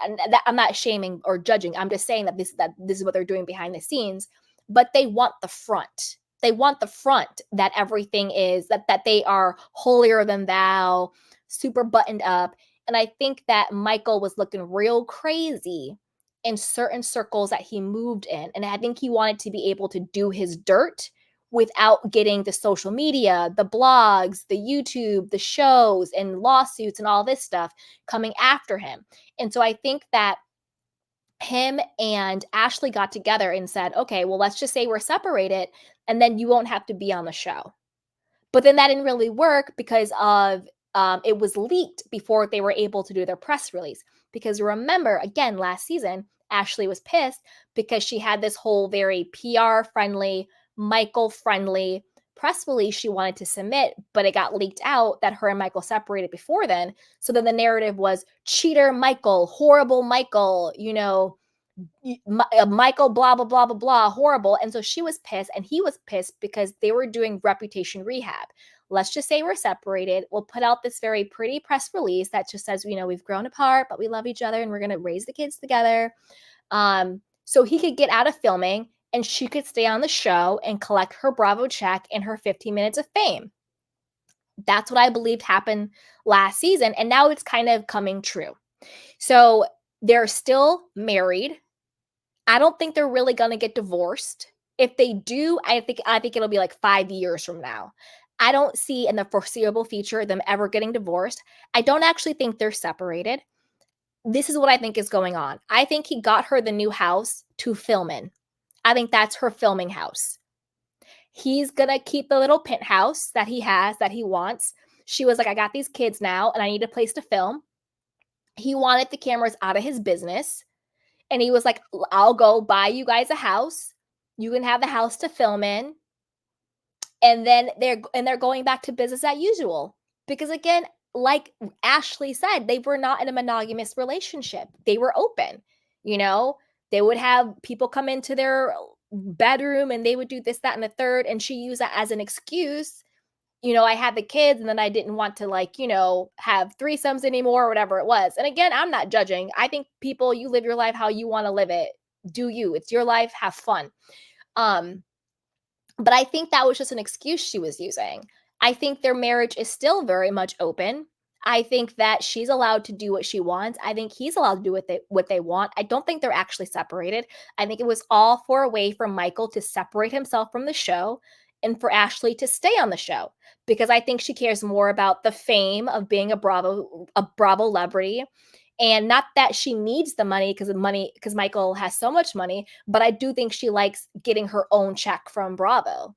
S1: And I'm not shaming or judging. I'm just saying that this is what they're doing behind the scenes. But they want the front. They want the front that everything is, that they are holier than thou, super buttoned up. And I think that Michael was looking real crazy in certain circles that he moved in. And I think he wanted to be able to do his dirt without getting the social media, the blogs, the YouTube, the shows, and lawsuits and all this stuff coming after him. And so I think that him and Ashley got together and said, okay, well, let's just say we're separated and then you won't have to be on the show. But then that didn't really work because of it was leaked before they were able to do their press release. Because remember, again, last season, Ashley was pissed because she had this whole very PR-friendly, Michael-friendly press release she wanted to submit, but it got leaked out that her and Michael separated before then. So then the narrative was cheater Michael, horrible Michael, you know, Michael, blah, blah, blah, blah, blah, horrible. And so she was pissed and he was pissed because they were doing reputation rehab. Let's just say we're separated. We'll put out this very pretty press release that just says, you know, we've grown apart, but we love each other and we're going to raise the kids together. So he could get out of filming and she could stay on the show and collect her Bravo check and her 15 minutes of fame. That's what I believed happened last season. And now it's kind of coming true. So they're still married. I don't think they're really going to get divorced. If they do, I think it'll be like 5 years from now. I don't see in the foreseeable future them ever getting divorced. I don't actually think they're separated. This is what I think is going on. I think he got her the new house to film in. I think that's her filming house. He's going to keep the little penthouse that he has, that he wants. She was like, I got these kids now and I need a place to film. He wanted the cameras out of his business. And he was like, I'll go buy you guys a house. You can have the house to film in. And then they're going back to business as usual. Because again, like Ashley said, they were not in a monogamous relationship. They were open. You know, they would have people come into their bedroom and they would do this, that, and the third. And she used that as an excuse. You know, I had the kids and then I didn't want to, like, you know, have threesomes anymore or whatever it was. And again, I'm not judging. I think people, you live your life how you want to live it. Do you. It's your life. Have fun. But I think that was just an excuse she was using. I think their marriage is still very much open. I think that she's allowed to do what she wants. I think he's allowed to do what they want. I don't think they're actually separated. I think it was all for a way for Michael to separate himself from the show and for Ashley to stay on the show, because I think she cares more about the fame of being a Bravo celebrity. And not that she needs the money because Michael has so much money, but I do think she likes getting her own check from Bravo.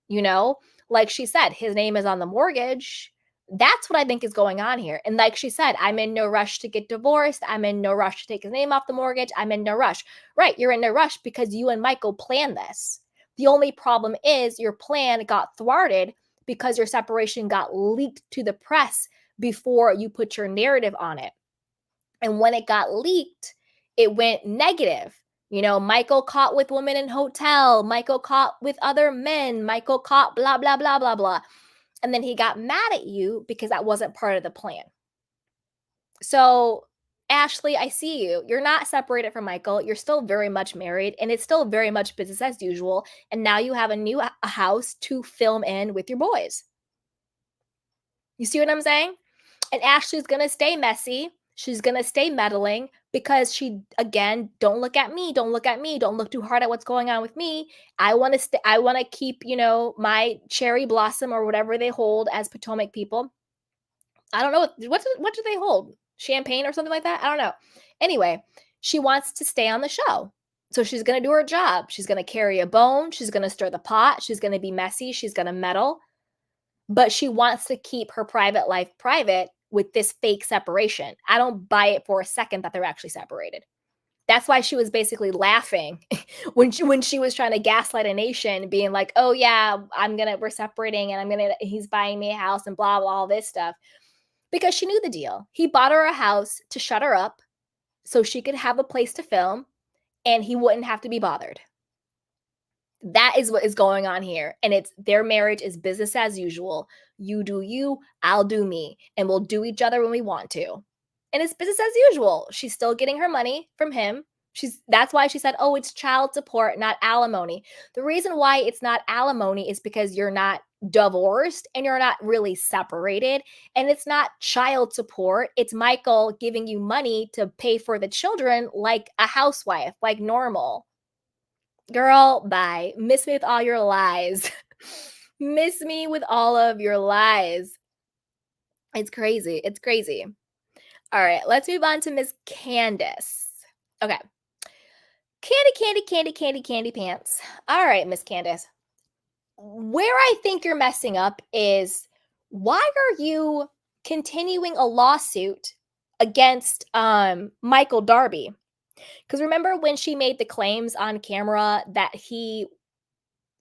S1: You know, like she said, his name is on the mortgage. That's what I think is going on here. And like she said, I'm in no rush to get divorced. I'm in no rush to take his name off the mortgage. I'm in no rush. Right. You're in no rush because you and Michael planned this. The only problem is your plan got thwarted because your separation got leaked to the press before you put your narrative on it. And when it got leaked, it went negative. You know, Michael caught with women in hotel, Michael caught with other men, Michael caught blah, blah, blah, blah, blah. And then he got mad at you because that wasn't part of the plan. So, Ashley, I see you. You're not separated from Michael. You're still very much married, and it's still very much business as usual. And now you have a new house to film in with your boys. You see what I'm saying? And Ashley's going to stay messy. She's going to stay meddling because she, again, don't look at me. Don't look at me. Don't look too hard at what's going on with me. I want to keep, my cherry blossom or whatever they hold as Potomac people. I don't know. What do they hold? Champagne or something like that? I don't know. Anyway, she wants to stay on the show. So she's going to do her job. She's going to carry a bone. She's going to stir the pot. She's going to be messy. She's going to meddle. But she wants to keep her private life private with this fake separation. I don't buy it for a second that they're actually separated. That's why she was basically laughing when she was trying to gaslight a nation, being like, "Oh yeah, we're separating, and he's buying me a house and blah blah all this stuff," because she knew the deal. He bought her a house to shut her up, so she could have a place to film, and he wouldn't have to be bothered. That is what is going on here. And it's their marriage is business as usual. You do you, I'll do me, and we'll do each other when we want to. And it's business as usual. She's still getting her money from him. That's why she said, "Oh, it's child support, not alimony." The reason why it's not alimony is because you're not divorced and you're not really separated, and it's not child support. It's Michael giving you money to pay for the children like a housewife, like normal. Girl, bye. Miss me with all your lies. Miss me with all of your lies. It's crazy. It's crazy. All right, let's move on to Miss Candice. Okay. Candy pants. All right, Miss Candice. Where I think you're messing up is, why are you continuing a lawsuit against Michael Darby? Because remember when she made the claims on camera that he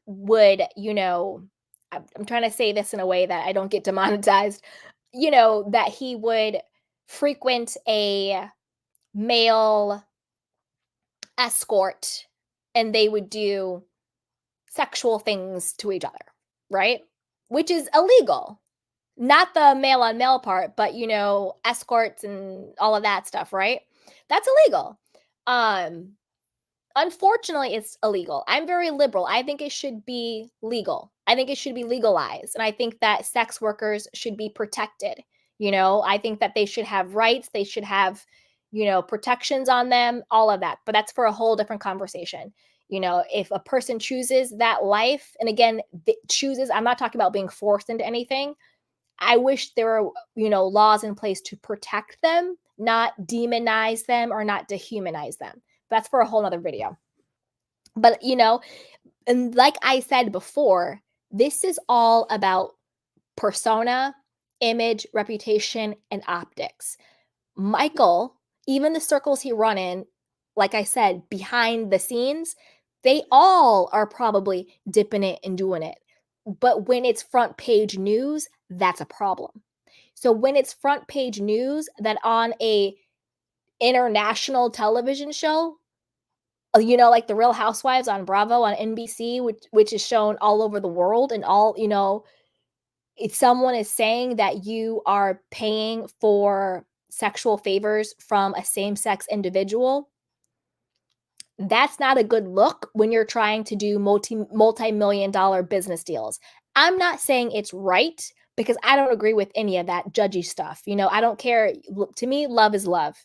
S1: would, I'm trying to say this in a way that I don't get demonetized, that he would frequent a male escort and they would do sexual things to each other, right? Which is illegal. Not the male on male part, but escorts and all of that stuff, right? That's illegal. Unfortunately, it's illegal. I'm very liberal. I think it should be legal. I think it should be legalized. And I think that sex workers should be protected. I think that they should have rights. They should have, protections on them, all of that. But that's for a whole different conversation. If a person chooses that life, and again, chooses, I'm not talking about being forced into anything. I wish there were, laws in place to protect them, not demonize them or not dehumanize them. That's for a whole nother video. But, and like I said before, this is all about persona, image, reputation, and optics. Michael, even the circles he run in, like I said, behind the scenes, they all are probably dipping it and doing it. But when it's front page news, that's a problem. So when it's front page news that on a international television show, like the Real Housewives on Bravo on NBC, which is shown all over the world, and all, if someone is saying that you are paying for sexual favors from a same-sex individual, that's not a good look when you're trying to do multi-million dollar business deals. I'm not saying it's right, because I don't agree with any of that judgy stuff. I don't care. To me, love is love.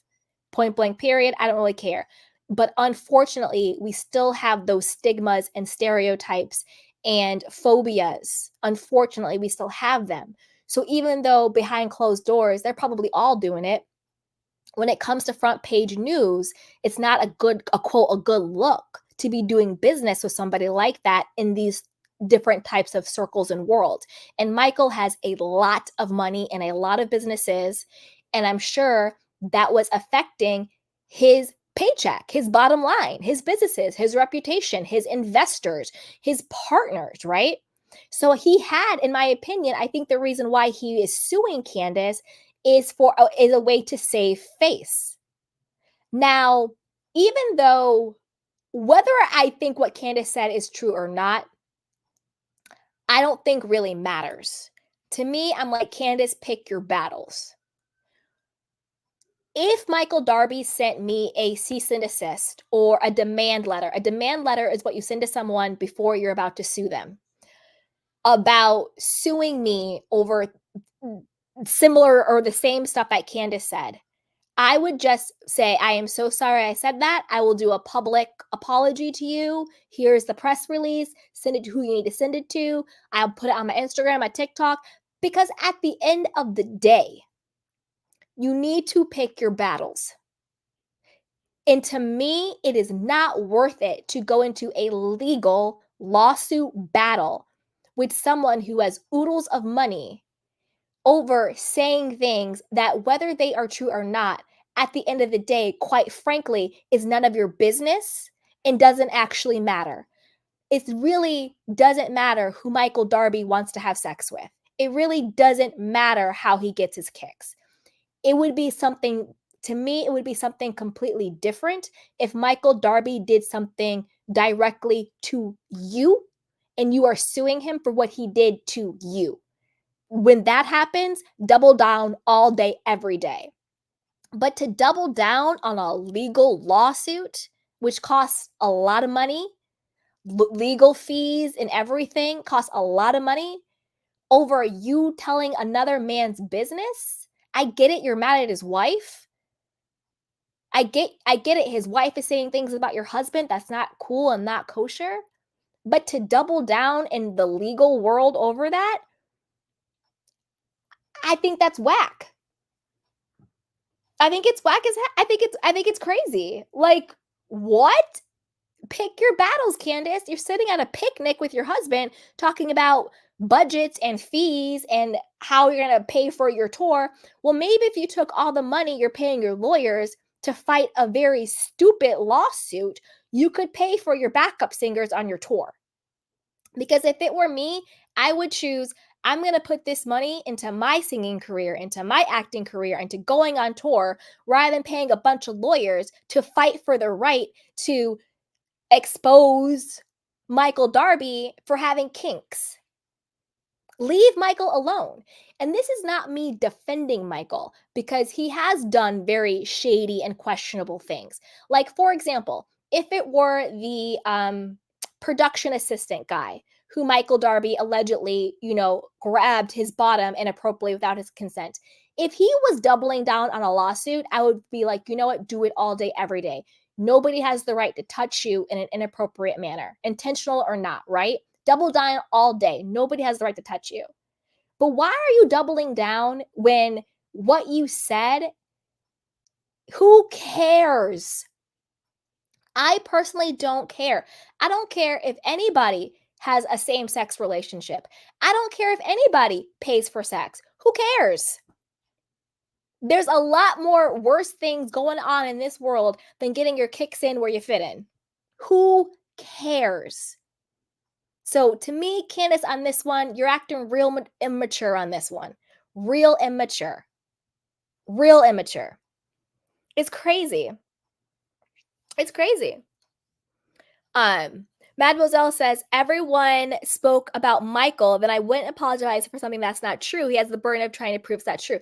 S1: Point blank, period. I don't really care. But unfortunately, we still have those stigmas and stereotypes and phobias. Unfortunately, we still have them. So even though behind closed doors, they're probably all doing it, when it comes to front page news, it's not a good look to be doing business with somebody like that in these different types of circles and worlds. And Michael has a lot of money and a lot of businesses, and I'm sure that was affecting his paycheck, his bottom line, his businesses, his reputation, his investors, his partners, right? So he had, in my opinion, I think the reason why he is suing Candice is a way to save face. Now, even though whether I think what Candice said is true or not, I don't think really matters. To me, I'm like, Candice, pick your battles. If Michael Darby sent me a cease and desist or a demand letter is what you send to someone before you're about to sue them, about suing me over similar or the same stuff that Candice said, I would just say, I am so sorry I said that. I will do a public apology to you. Here's the press release. Send it to who you need to send it to. I'll put it on my Instagram, my TikTok, because at the end of the day, you need to pick your battles. And to me, it is not worth it to go into a legal lawsuit battle with someone who has oodles of money over saying things that, whether they are true or not, at the end of the day, quite frankly, is none of your business and doesn't actually matter. It really doesn't matter who Michael Darby wants to have sex with. It really doesn't matter how he gets his kicks. It would be something, to me, it would be something completely different if Michael Darby did something directly to you and you are suing him for what he did to you. When that happens, double down all day, every day. But to double down on a legal lawsuit, which costs a lot of money, legal fees and everything costs a lot of money, over you telling another man's business. I get it, you're mad at his wife. I get it, his wife is saying things about your husband that's not cool and not kosher. But to double down in the legal world over that, I think that's whack. I think it's whack as heck. I think it's crazy. Like, what? Pick your battles, Candice. You're sitting at a picnic with your husband talking about budgets and fees and how you're going to pay for your tour. Well, maybe if you took all the money you're paying your lawyers to fight a very stupid lawsuit, you could pay for your backup singers on your tour. Because if it were me, I would choose, I'm going to put this money into my singing career, into my acting career, into going on tour, rather than paying a bunch of lawyers to fight for the right to expose Michael Darby for having kinks. Leave Michael alone. And this is not me defending Michael, because he has done very shady and questionable things. Like, for example, if it were the production assistant guy who Michael Darby allegedly, grabbed his bottom inappropriately without his consent, if he was doubling down on a lawsuit, I would be like, you know what, do it all day, every day. Nobody has the right to touch you in an inappropriate manner, intentional or not, right? Double down all day. Nobody has the right to touch you. But why are you doubling down when what you said, who cares? I personally don't care. I don't care if anybody has a same-sex relationship. I don't care if anybody pays for sex. Who cares? There's a lot more worse things going on in this world than getting your kicks in where you fit in. Who cares? So to me, Candice, on this one, you're acting real immature on this one. Real immature. Real immature. It's crazy. It's crazy. Mademoiselle says, everyone spoke about Michael, then I wouldn't apologize for something that's not true. He has the burden of trying to prove that's true.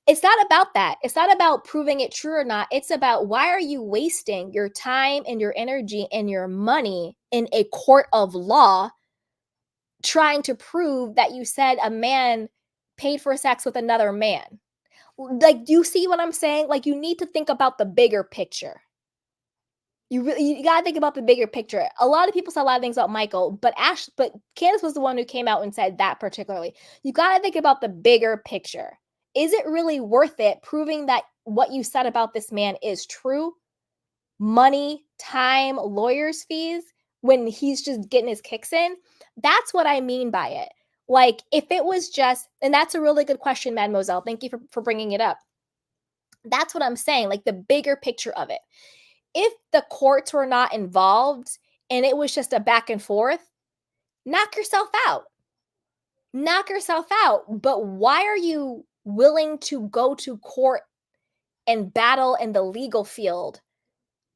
S1: It's not about that. It's not about proving it true or not. It's about, why are you wasting your time and your energy and your money in a court of law trying to prove that you said a man paid for sex with another man. Like, do you see what I'm saying? Like, you need to think about the bigger picture. You gotta think about the bigger picture. A lot of people said a lot of things about Michael, but Candice was the one who came out and said that particularly. You gotta think about the bigger picture. Is it really worth it proving that what you said about this man is true? Money, time, lawyers' fees, when he's just getting his kicks in? That's what I mean by it. Like, if it was just, and that's a really good question, Mademoiselle. Thank you for bringing it up. That's what I'm saying, like the bigger picture of it. If the courts were not involved and it was just a back and forth, knock yourself out. Knock yourself out. But why are you willing to go to court and battle in the legal field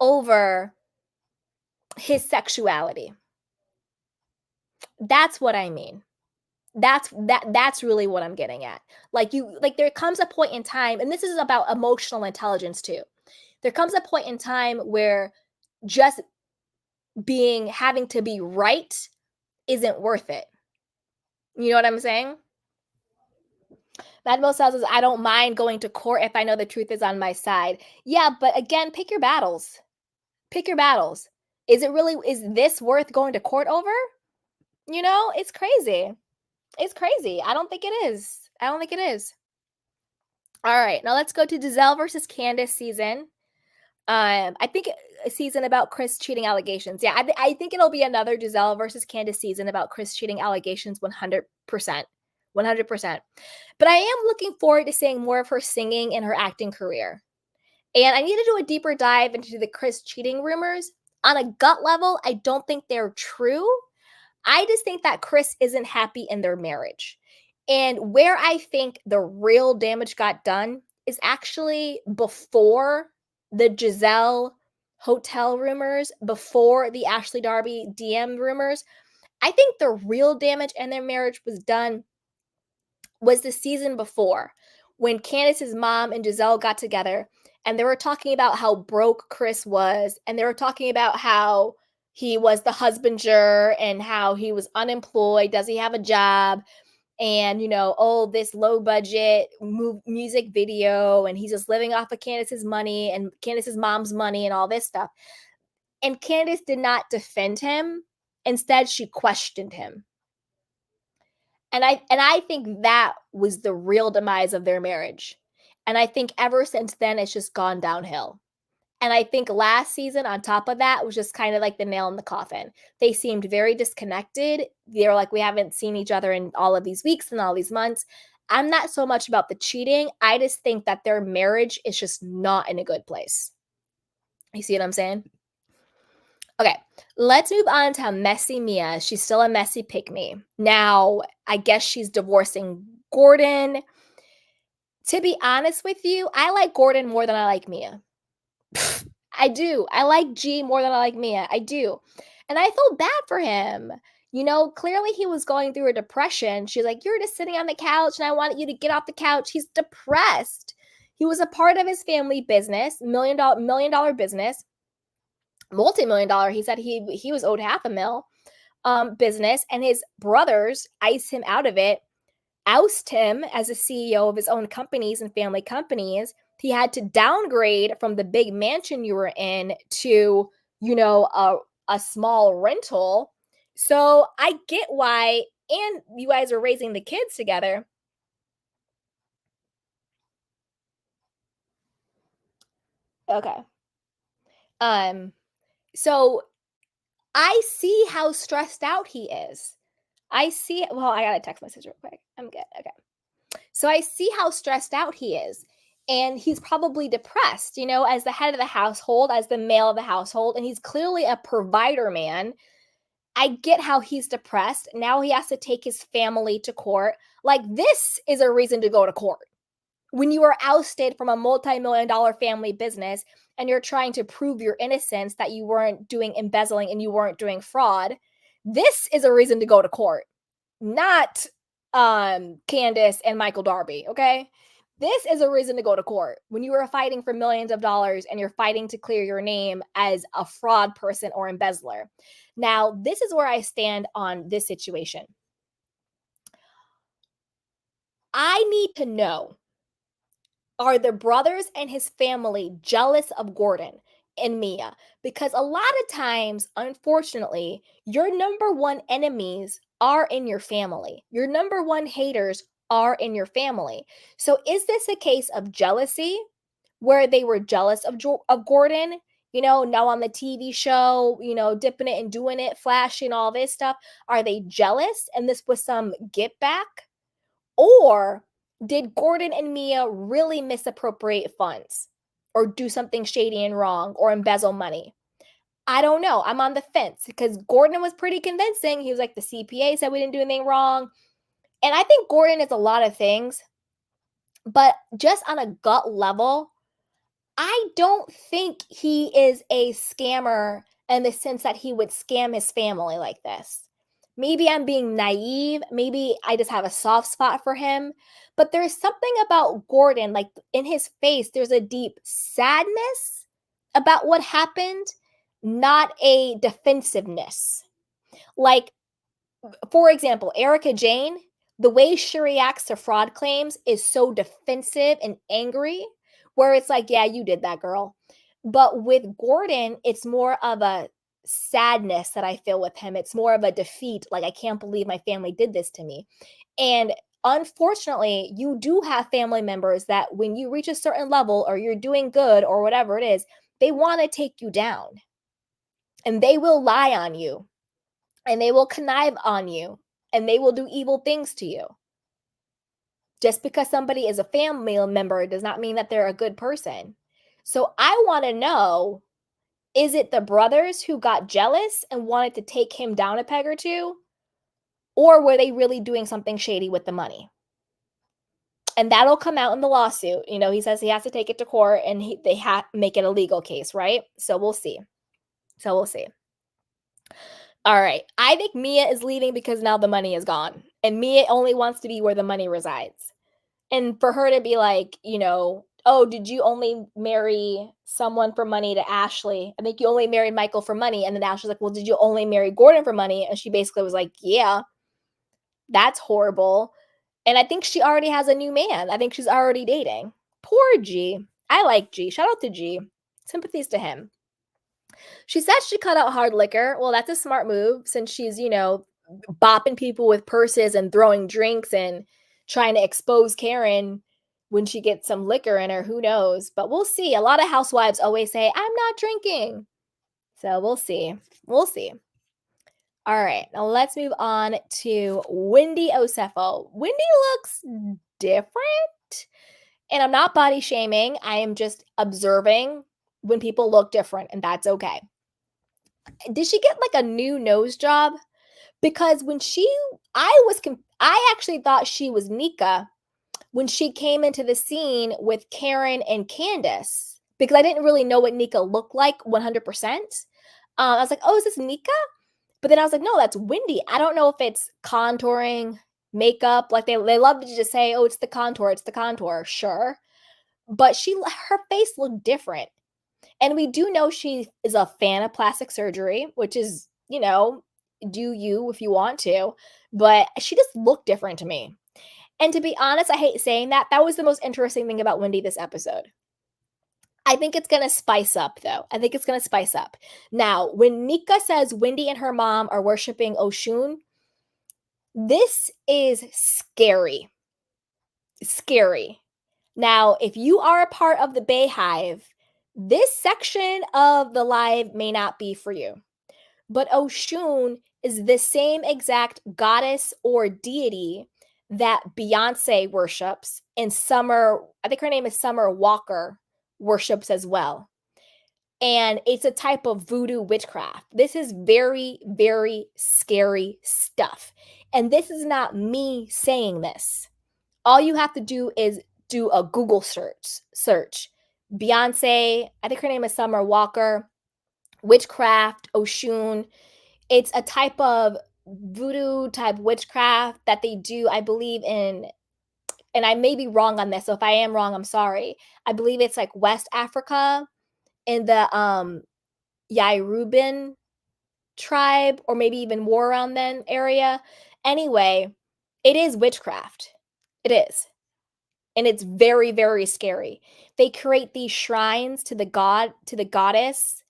S1: over his sexuality? That's what I mean. That's really what I'm getting at. Like, there comes a point in time, and this is about emotional intelligence too. There comes a point in time where just having to be right isn't worth it. You know what I'm saying? Mademoiselle says, I don't mind going to court if I know the truth is on my side. Yeah, but again, pick your battles. Pick your battles. Is this worth going to court over? You know, it's crazy. It's crazy. I don't think it is. I don't think it is. All right, now let's go to Gizelle versus Candice season. I think a season about Chris cheating allegations. Yeah, I think it'll be another Gizelle versus Candice season about Chris cheating allegations 100%. 100%. But I am looking forward to seeing more of her singing and her acting career. And I need to do a deeper dive into the Chris cheating rumors. On a gut level, I don't think they're true. I just think that Chris isn't happy in their marriage. And where I think the real damage got done is actually before the Gizelle hotel rumors, before the Ashley Darby DM rumors. I think the real damage in their marriage was done was the season before, when Candice's mom and Gizelle got together and they were talking about how broke Chris was, and they were talking about how he was the husbander and how he was unemployed. Does he have a job? And, this low budget music video, and he's just living off of Candice's money and Candice's mom's money and all this stuff. And Candice did not defend him. Instead, she questioned him. And I think that was the real demise of their marriage. And I think ever since then, it's just gone downhill. And I think last season, on top of that, was just kind of like the nail in the coffin. They seemed very disconnected. They were like, we haven't seen each other in all of these weeks and all these months. I'm not so much about the cheating. I just think that their marriage is just not in a good place. You see what I'm saying? Okay, let's move on to Messy Mia. She's still a messy pygmy. Now, I guess she's divorcing Gordon. To be honest with you, I like Gordon more than I like Mia. I do. I like G more than I like Mia. I do. And I felt bad for him. Clearly he was going through a depression. She's like, you're just sitting on the couch and I wanted you to get off the couch. He's depressed. He was a part of his family business, million dollar business, multi-million-dollar. He said he was owed $500,000 business, and his brothers iced him out of it, oust him as a CEO of his own companies and family companies. He had to downgrade from the big mansion you were in to, a small rental. So I get why, and you guys are raising the kids together. Okay. So I see how stressed out he is. I got a text message real quick. I'm good. Okay. So I see how stressed out he is. And he's probably depressed, as the head of the household, as the male of the household. And he's clearly a provider man. I get how he's depressed. Now he has to take his family to court. Like, this is a reason to go to court. When you are ousted from a multi-million-dollar family business and you're trying to prove your innocence, that you weren't doing embezzling and you weren't doing fraud, this is a reason to go to court. Not Candice and Michael Darby, okay? This is a reason to go to court when you are fighting for millions of dollars and you're fighting to clear your name as a fraud person or embezzler. Now, this is where I stand on this situation. I need to know, are the brothers and his family jealous of Gordon and Mia? Because a lot of times, unfortunately, your number one enemies are in your family. Your number one haters are in your family. So is this a case of jealousy where they were jealous of Gordon? You know, now on the TV show, you know, dipping it and doing it, flashing all this stuff. Are they jealous and this was some get back? Or did Gordon and Mia really misappropriate funds or do something shady and wrong or embezzle money? I don't know. I'm on the fence because Gordon was pretty convincing. He was like, the CPA said we didn't do anything wrong. And I think Gordon is a lot of things, but just on a gut level, I don't think he is a scammer in the sense that he would scam his family like this. Maybe I'm being naive. Maybe I just have a soft spot for him. But there's something about Gordon, like in his face, there's a deep sadness about what happened, not a defensiveness. Like, for example, Erica Jane, the way she reacts to fraud claims is so defensive and angry, where it's like, yeah, you did that, girl. But with Gordon, it's more of a sadness that I feel with him. It's more of a defeat. Like, I can't believe my family did this to me. And unfortunately, you do have family members that when you reach a certain level or you're doing good or whatever it is, they want to take you down and they will lie on you and they will connive on you and they will do evil things to you. Just because somebody is a family member does not mean that they're a good person. So I want to know, is it the brothers who got jealous and wanted to take him down a peg or two? Or were they really doing something shady with the money? And that'll come out in the lawsuit. You know, he says he has to take it to court and they make it a legal case, right? So we'll see. All right. I think Mia is leaving because now the money is gone. And Mia only wants to be where the money resides. And for her to be like, you know, oh, did you only marry someone for money to Ashley? I think you only married Michael for money. And then Ashley's like, well, did you only marry Gordon for money? And she basically was like, yeah, that's horrible. And I think she already has a new man. I think she's already dating. Poor G. I like G. Shout out to G. Sympathies to him. She says she cut out hard liquor. Well, that's a smart move since she's, you know, bopping people with purses and throwing drinks and trying to expose Karen when she gets some liquor in her. Who knows? But we'll see. A lot of housewives always say, I'm not drinking. So we'll see. We'll see. All right. Now let's move on to Wendy Osefo. Wendy looks different. And I'm not body shaming. I am just observing when people look different, and that's okay. Did she get like a new nose job? Because when I actually thought she was Nneka when she came into the scene with Karen and Candice because I didn't really know what Nneka looked like 100%. I was like, oh, is this Nneka? But then I was like, no, that's Wendy. I don't know if it's contouring, makeup. Like they love to just say, oh, it's the contour. It's the contour. Sure. But her face looked different. And we do know she is a fan of plastic surgery, which is, you know, do you if you want to. But she just looked different to me. And to be honest, I hate saying that. That was the most interesting thing about Wendy this episode. I think it's going to spice up, though. I think it's going to spice up. Now, when Nneka says Wendy and her mom are worshiping Oshun, this is scary. Scary. Now, if you are a part of the Bayhive, this section of the live may not be for you. But Oshun is the same exact goddess or deity that Beyonce worships and Summer, I think her name is Summer Walker, worships as well. And it's a type of voodoo witchcraft. This is very, very scary stuff. And this is not me saying this. All you have to do is do a Google search. Beyonce, I think her name is Summer Walker, witchcraft, Oshun. It's a type of voodoo type witchcraft that they do, I believe in, and I may be wrong on this. So if I am wrong, I'm sorry. I believe it's like West Africa in the Yoruban tribe, or maybe even more around then area. Anyway, it is witchcraft. It is. And it's very, very scary. They create these shrines to the goddess,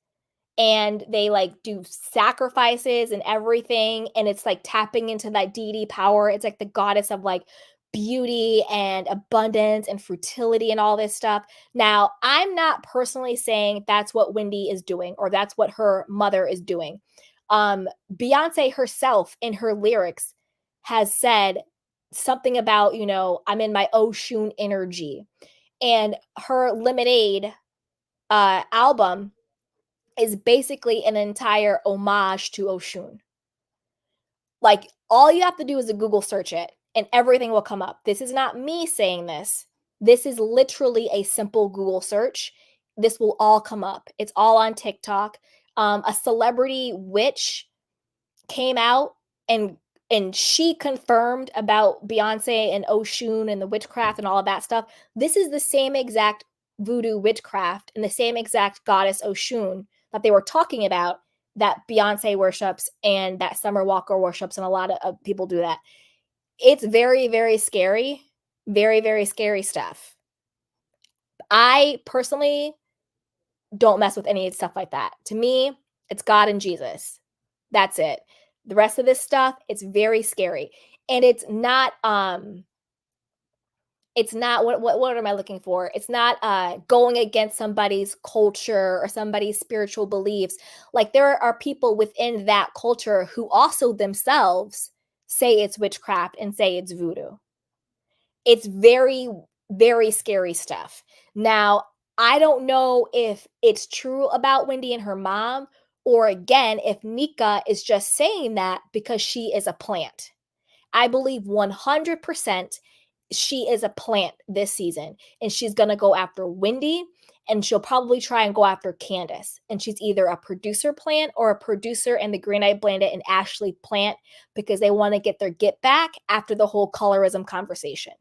S1: and they like do sacrifices and everything, and it's like tapping into that deity power. It's like the goddess of like beauty and abundance and fertility and all this stuff. Now, I'm not personally saying that's what Wendy is doing or that's what her mother is doing. Beyonce herself in her lyrics has said something about, I'm in my Oshun energy. And her Lemonade album is basically an entire homage to Oshun. Like, all you have to do is a Google search it and everything will come up. This is not me saying this. This is literally a simple Google search. This will all come up. It's all on TikTok. A celebrity witch came out and she confirmed about Beyonce and Oshun and the witchcraft and all of that stuff. This is the same exact voodoo witchcraft and the same exact goddess Oshun that they were talking about, that Beyonce worships and that Summer Walker worships, and a lot of people do that. It's very, very scary. Very, very scary stuff. I personally don't mess with any stuff like that. To me, it's God and Jesus. That's it. The rest of this stuff, it's very scary. And it's not what am I looking for? It's not going against somebody's culture or somebody's spiritual beliefs. Like, there are people within that culture who also themselves say it's witchcraft and say it's voodoo. It's very, very scary stuff. Now, I don't know if it's true about Wendy and her mom, or again, if Nneka is just saying that because she is a plant. I believe 100% she is a plant this season, and she's going to go after Wendy, and she'll probably try and go after Candice. And she's either a producer plant or a producer and the Green Eyed Bandit and Ashley plant, because they want to get their get back after the whole colorism conversation.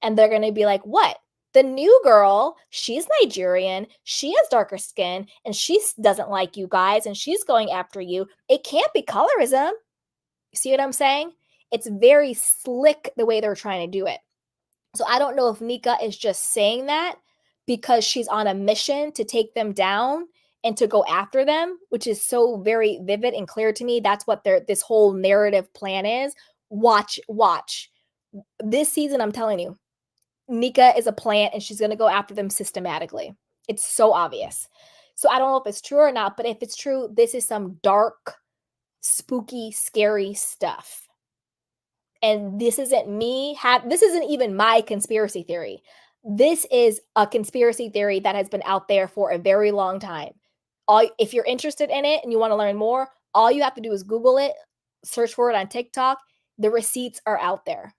S1: And they're going to be like, what? The new girl, she's Nigerian, she has darker skin, and she doesn't like you guys, and she's going after you. It can't be colorism. You see what I'm saying? It's very slick the way they're trying to do it. So I don't know if Nneka is just saying that because she's on a mission to take them down and to go after them, which is so very vivid and clear to me. That's what this whole narrative plan is. Watch. This season, I'm telling you, Nneka is a plant and she's going to go after them systematically. It's so obvious. So I don't know if it's true or not, but if it's true, this is some dark, spooky, scary stuff. And this isn't this isn't even my conspiracy theory. This is a conspiracy theory that has been out there for a very long time. If you're interested in it and you want to learn more, all you have to do is Google it, search for it on TikTok. The receipts are out there.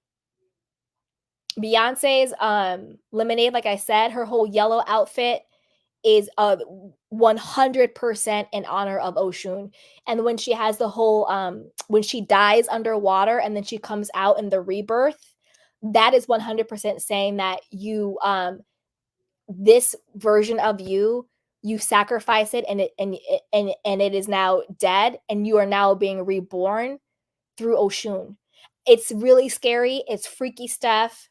S1: Beyonce's Lemonade, like I said, her whole yellow outfit is 100% in honor of Oshun. And when she has the whole when she dies underwater and then she comes out in the rebirth, that is 100% saying that you this version of you sacrifice it, and it is now dead, and you are now being reborn through Oshun. It's really scary. It's freaky stuff.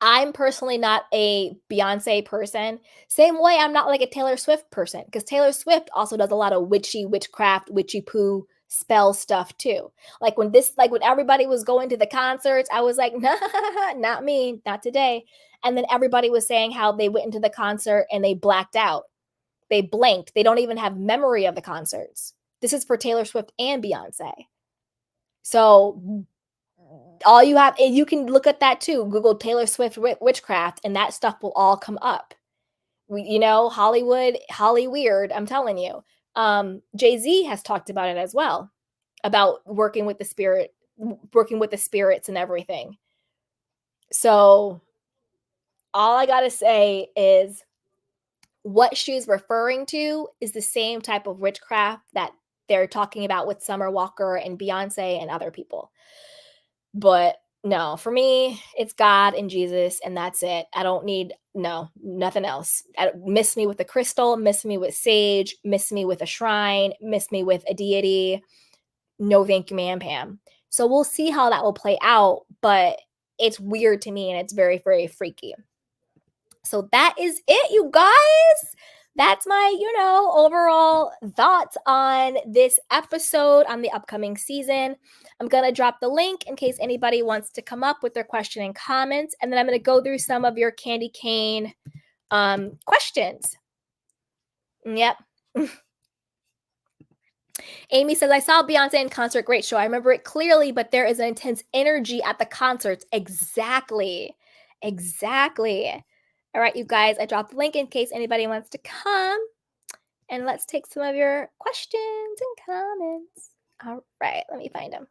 S1: I'm personally not a Beyonce person. Same way I'm not like a Taylor Swift person, because Taylor Swift also does a lot of witchcraft, witchy poo spell stuff too. Like when everybody was going to the concerts, I was like, nah, not me, not today. And then everybody was saying how they went into the concert and they blacked out. They blanked. They don't even have memory of the concerts. This is for Taylor Swift and Beyonce. So all you have, you can look at that too. Google Taylor Swift witchcraft, and that stuff will all come up. Holly weird. I'm telling you. Jay-Z has talked about it as well, about working with the spirits and everything. So all I gotta say is what she's referring to is the same type of witchcraft that they're talking about with Summer Walker and Beyonce and other people. But no, for me, it's God and Jesus, and that's it. I don't need nothing else. Miss me with a crystal, miss me with sage, miss me with a shrine, miss me with a deity. No, thank you, ma'am, Pam. So we'll see how that will play out. But it's weird to me and it's very, very freaky. So that is it, you guys. That's my, overall thoughts on this episode, on the upcoming season. I'm going to drop the link in case anybody wants to come up with their question and comments. And then I'm going to go through some of your candy cane questions. Yep. Amy says, I saw Beyonce in concert. Great show. I remember it clearly, but there is an intense energy at the concerts. Exactly. All right, you guys, I dropped the link in case anybody wants to come. And let's take some of your questions and comments. All right, let me find them.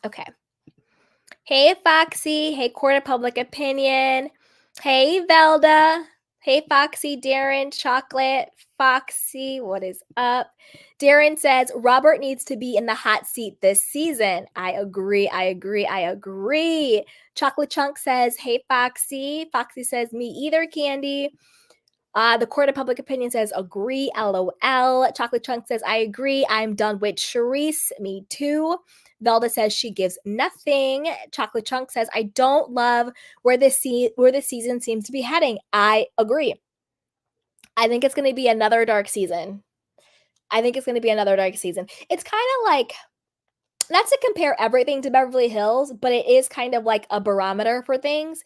S1: Okay. Hey, Foxy. Hey, Court of Public Opinion. Hey, Velda. Hey, Foxy, Darren, Chocolate, Foxy, what is up? Darren says, Robert needs to be in the hot seat this season. I agree. Chocolate Chunk says, hey, Foxy. Foxy says, me either, Candy. The Court of Public Opinion says, agree, LOL. Chocolate Chunk says, I agree. I'm done with Charisse. Me too. Velda says she gives nothing. Chocolate Chunk says, I don't love where this season seems to be heading. I agree. I think it's going to be another dark season. It's kind of like, not to compare everything to Beverly Hills, but it is kind of like a barometer for things.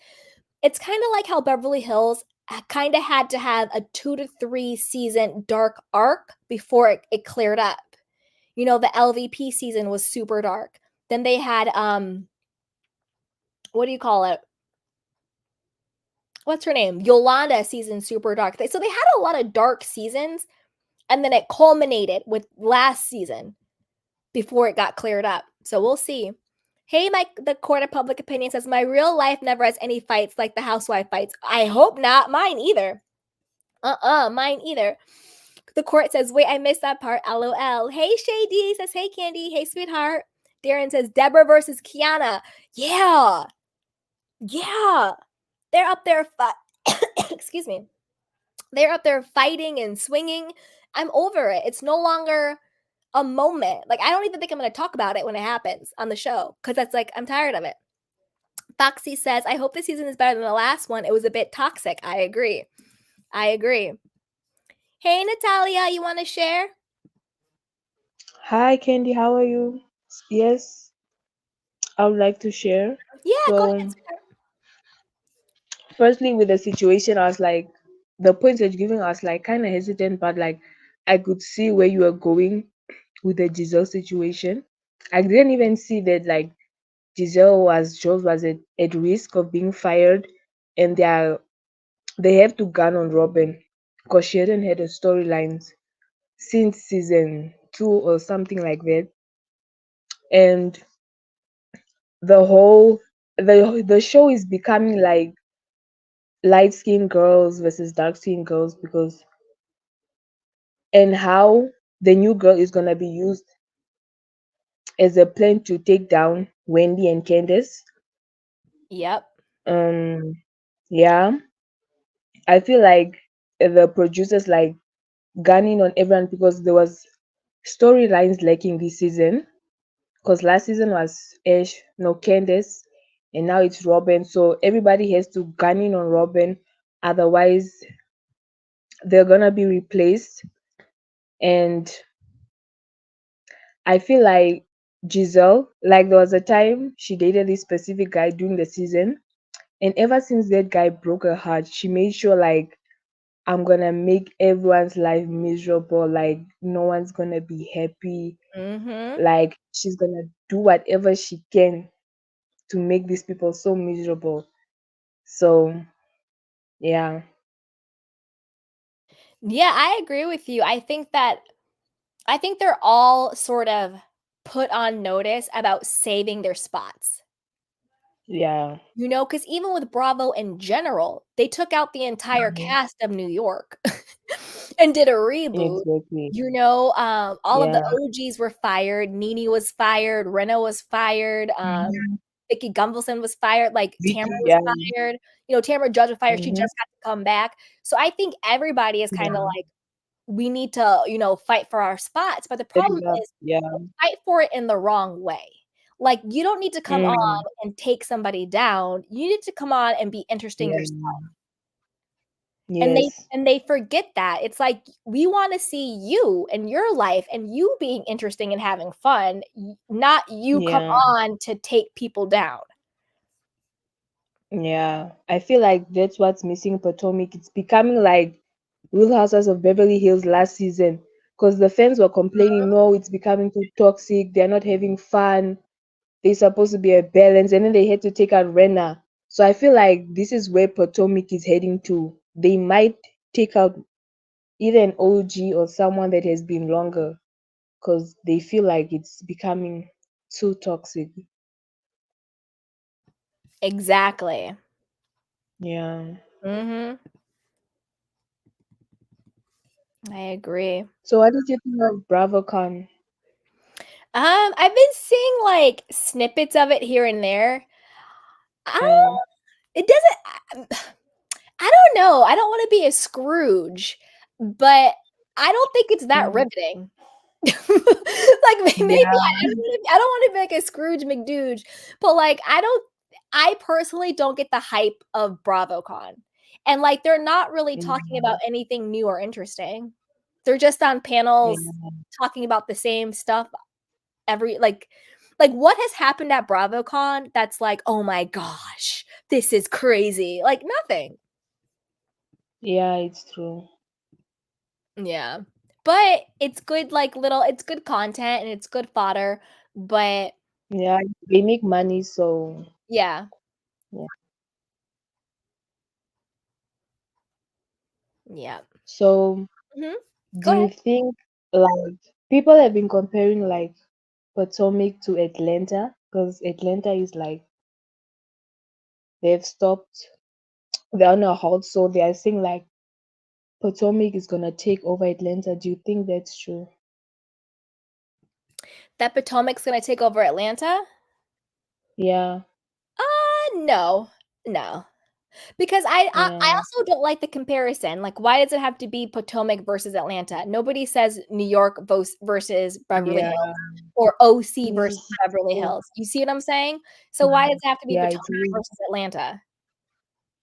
S1: It's kind of like how Beverly Hills kind of had to have a 2 to 3 season dark arc before it cleared up. The LVP season was super dark. Then they had, what do you call it? What's her name? Yolanda season, super dark. So they had a lot of dark seasons, and then it culminated with last season before it got cleared up. So we'll see. Hey, Mike, the Court of Public Opinion says, my real life never has any fights like the housewife fights. I hope not. Mine either. Mine either. The court says, wait, I missed that part. LOL. Hey, Shady says, hey, Candy. Hey, sweetheart. Darren says, Deborah versus Kiana. Yeah. They're up there. Excuse me. They're up there fighting and swinging. I'm over it. It's no longer a moment. Like, I don't even think I'm going to talk about it when it happens on the show because that's like, I'm tired of it. Foxy says, I hope this season is better than the last one. It was a bit toxic. I agree. Hey, Natalia, you want to share?
S2: Hi, Candy. How are you? Yes, I would like to share.
S1: Yeah, go
S2: So,
S1: ahead.
S2: firstly, with the situation, I was like, the points that you're giving, I was like kind of hesitant, but like, I could see where you were going with the Giselle situation. I didn't even see that like Giselle was at risk of being fired, and they have to gun on Robyn because she hadn't had a storylines since season 2 or something like that, and the show is becoming like light skinned girls versus dark skinned girls because and how the new girl is gonna be used as a plan to take down Wendy and Candice.
S1: Yep.
S2: Um yeah. I feel like the producers like gunning on everyone because there was storylines lacking this season. Because last season was Ash, no Candice, and now it's Robyn. So everybody has to gun in on Robyn, otherwise they're gonna be replaced. And I feel like Giselle, like there was a time she dated this specific guy during the season, and ever since that guy broke her heart, she made sure like I'm gonna make everyone's life miserable, like no one's gonna be happy,
S1: Mm-hmm.
S2: like she's gonna do whatever she can to make these people so miserable. So yeah.
S1: Yeah, I agree with you. I think they're all sort of put on notice about saving their spots.
S2: Yeah.
S1: Because even with Bravo in general, they took out the entire
S2: Mhm.
S1: cast of New York and did a reboot.
S2: Exactly.
S1: All of the
S2: Yeah.
S1: OGs were fired. Nene was fired. Rena was fired.
S2: Mhm.
S1: Vicky Gunvalson was fired. Like Tamara
S2: Vicky,
S1: was
S2: yeah.
S1: fired. Tamara Judge was fired. She
S2: Mhm.
S1: just got to come back. So I think everybody is kind of
S2: Yeah.
S1: like, we need to, fight for our spots. But the
S2: Step
S1: problem
S2: it up.
S1: is
S2: Yeah.
S1: they fight for it in the wrong way. Like, you don't need to come
S2: Mm,
S1: on and take somebody down. You need to come on and be interesting yourself.
S2: yeah.
S1: And they
S2: Yes.
S1: and they forget that. It's like, we wanna see you and your life and you being interesting and having fun, not you come
S2: Yeah.
S1: on to take people down.
S2: Yeah. I feel like that's what's missing Potomac. It's becoming like Real Housewives of Beverly Hills last season. Because the fans were complaining, no, it's becoming too toxic. They're not having fun. There's supposed to be a balance. And then they had to take out Rena. So I feel like this is where Potomac is heading to. They might take out either an OG or someone that has been longer because they feel like it's becoming too toxic.
S1: Exactly.
S2: Yeah.
S1: Mhm. I agree.
S2: So what did you think of BravoCon?
S1: I've been seeing, like, snippets of it here and there.
S2: Yeah.
S1: It doesn't I don't know, I don't wanna be a Scrooge, but I don't think it's that
S2: Mm.
S1: riveting. Like, maybe
S2: Yeah.
S1: I don't wanna be like a Scrooge McDooge, but, like, I personally don't get the hype of BravoCon, and, like, they're not really talking about
S2: Mm.
S1: anything new or interesting. They're just on panels
S2: Yeah.
S1: talking about the same stuff every like, what has happened at BravoCon that's like, "Oh my gosh, this is crazy." Like, nothing.
S2: Yeah, it's true.
S1: Yeah. But it's good, like, it's good content and it's good fodder, but
S2: Yeah, they make money, so
S1: yeah.
S2: yeah.
S1: Yeah.
S2: So
S1: Mhm.
S2: do
S1: Go
S2: you
S1: ahead.
S2: think like people have been comparing like Potomac to Atlanta? Because Atlanta is like they've stopped, they're on a halt, so they are saying like Potomac is gonna take over Atlanta. Do you think that's true?
S1: That Potomac's gonna take over Atlanta?
S2: Yeah,
S1: No. No. Because I
S2: yeah,
S1: also don't like the comparison, like, why does it have to be Potomac versus Atlanta? Nobody says New York versus Beverly
S2: yeah.
S1: Hills or OC versus
S2: This
S1: Beverly
S2: is
S1: Hills. You see what I'm saying? So why does it have to be
S2: yeah,
S1: Potomac
S2: it's really
S1: versus Atlanta?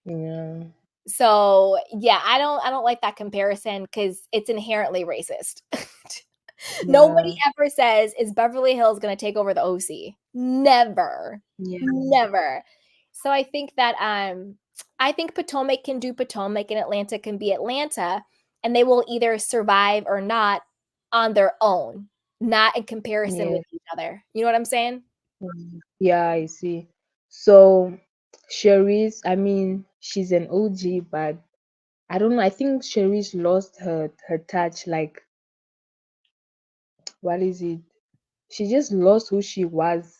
S2: yeah,
S1: So, yeah, I don't like that comparison because it's inherently racist. Nobody
S2: yeah,
S1: ever says, "Is Beverly Hills gonna take over the OC?" Never.
S2: yeah,
S1: Never. So I think Potomac can do Potomac and Atlanta can be Atlanta, and they will either survive or not on their own, not in comparison
S2: yeah,
S1: with each other. You know what I'm saying?
S2: yeah, I see. So Cherise, I mean, she's an OG, but I don't know. I think Cherise lost her touch. Like, what is it? She just lost who she was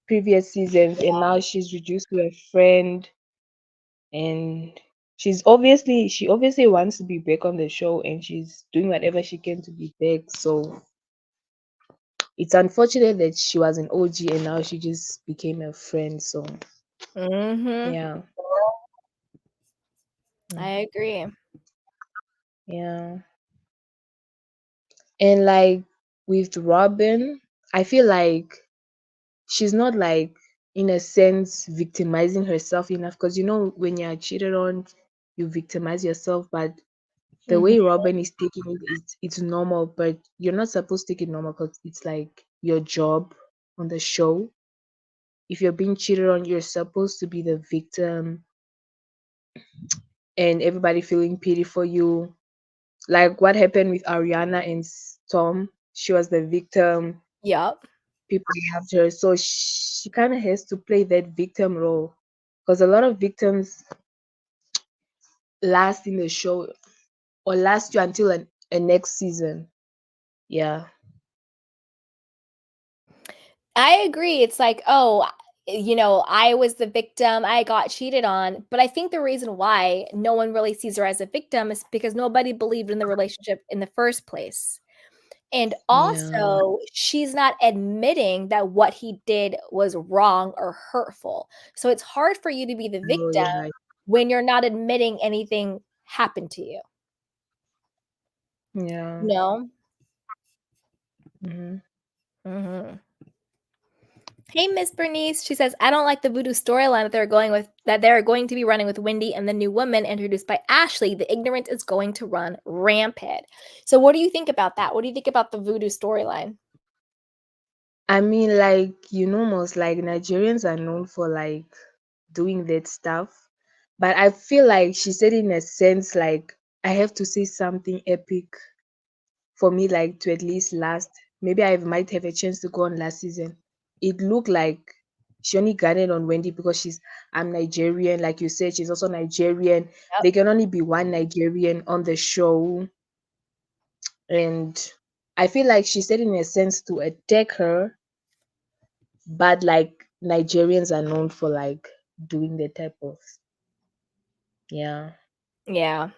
S2: previous seasons, and now she's reduced to a friend, and she obviously wants to be back on the show, and she's doing whatever she can to be back. So it's unfortunate that she was an OG and now she just became a friend. So
S1: Mhm.
S2: yeah,
S1: I
S2: mhm,
S1: agree.
S2: yeah, and like with Robin, I feel like she's not like in a sense victimizing herself enough because you know when you're cheated on, you victimize yourself, but the
S1: Mhm.
S2: way Robin is taking it, it's normal, but you're not supposed to take it normal because it's like your job on the show. If you're being cheated on, you're supposed to be the victim and everybody feeling pity for you. Like what happened with Ariana and Tom, she was the victim.
S1: Yup.
S2: People loved her, so she kind of has to play that victim role because a lot of victims last in the show or last you until a next season. Yeah,
S1: I agree. It's like, "Oh, I was the victim, I got cheated on," but I think the reason why no one really sees her as a victim is because nobody believed in the relationship in the first place. And
S2: yeah.
S1: also, she's not admitting that what he did was wrong or hurtful. So it's hard for you to be the
S2: Oh
S1: victim
S2: yeah,
S1: when you're not admitting anything happened to you,
S2: yeah.
S1: you know?
S2: Hmm.
S1: Mhm. Hey, Miss Bernice. She says, I don't like the voodoo storyline that they're going to be running with Wendy and the new woman introduced by Ashley. The ignorance is going to run rampant. So what do you think about that? What do you think about the voodoo storyline?
S2: I mean, like, most like Nigerians are known for like doing that stuff. But I feel like she said in a sense like I have to say something epic for me like to at least last. Maybe I might have a chance to go on last season. It looked like she only got it on Wendy because I'm Nigerian, like you said, she's also Nigerian.
S1: Yep.
S2: There can only be one Nigerian on the show. And I feel like she said in a sense to attack her, but like Nigerians are known for like doing the type of yeah.
S1: Yeah.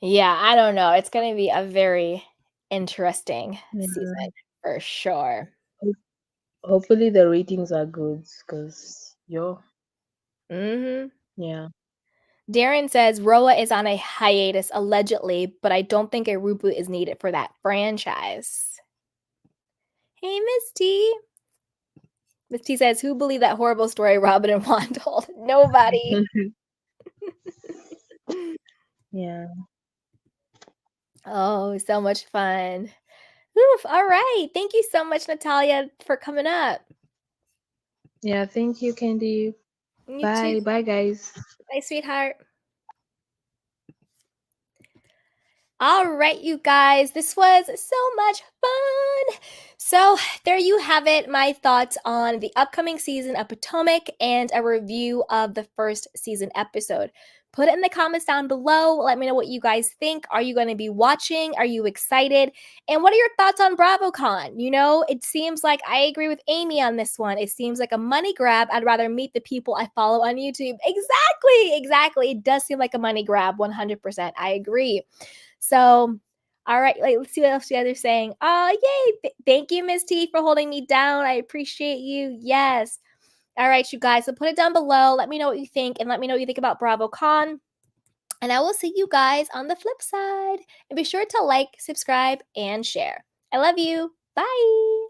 S1: Yeah, I don't know. It's going to be a very interesting season
S2: Yeah.
S1: for sure.
S2: Ho- Hopefully the ratings are good because
S1: Mhm.
S2: yeah.
S1: Darren says Roa is on a hiatus allegedly, but I don't think a reboot is needed for that franchise. Hey, Miss T. Miss T says, who believed that horrible story Robin and Juan told? Nobody.
S2: Yeah.
S1: Oh, so much fun. Oof, all right. Thank you so much, Natalia, for coming up.
S2: Yeah, thank you, Candy.
S1: You too.
S2: Bye. Bye, guys.
S1: Bye, sweetheart. All right, you guys, this was so much fun. So, there you have it, my thoughts on the upcoming season of Potomac and a review of the first season episode. Put it in the comments down below. Let me know what you guys think. Are you going to be watching? Are you excited? And what are your thoughts on BravoCon? You know, it seems like I agree with Amy on this one. It seems like a money grab. I'd rather meet the people I follow on YouTube. Exactly. It does seem like a money grab, 100%. I agree. So, all right, like let's see what else you guys are saying. Oh, yay! Thank you, Miss T, for holding me down. I appreciate you. Yes. All right, you guys. So put it down below. Let me know what you think, and let me know what you think about BravoCon. And I will see you guys on the flip side. And be sure to like, subscribe, and share. I love you. Bye.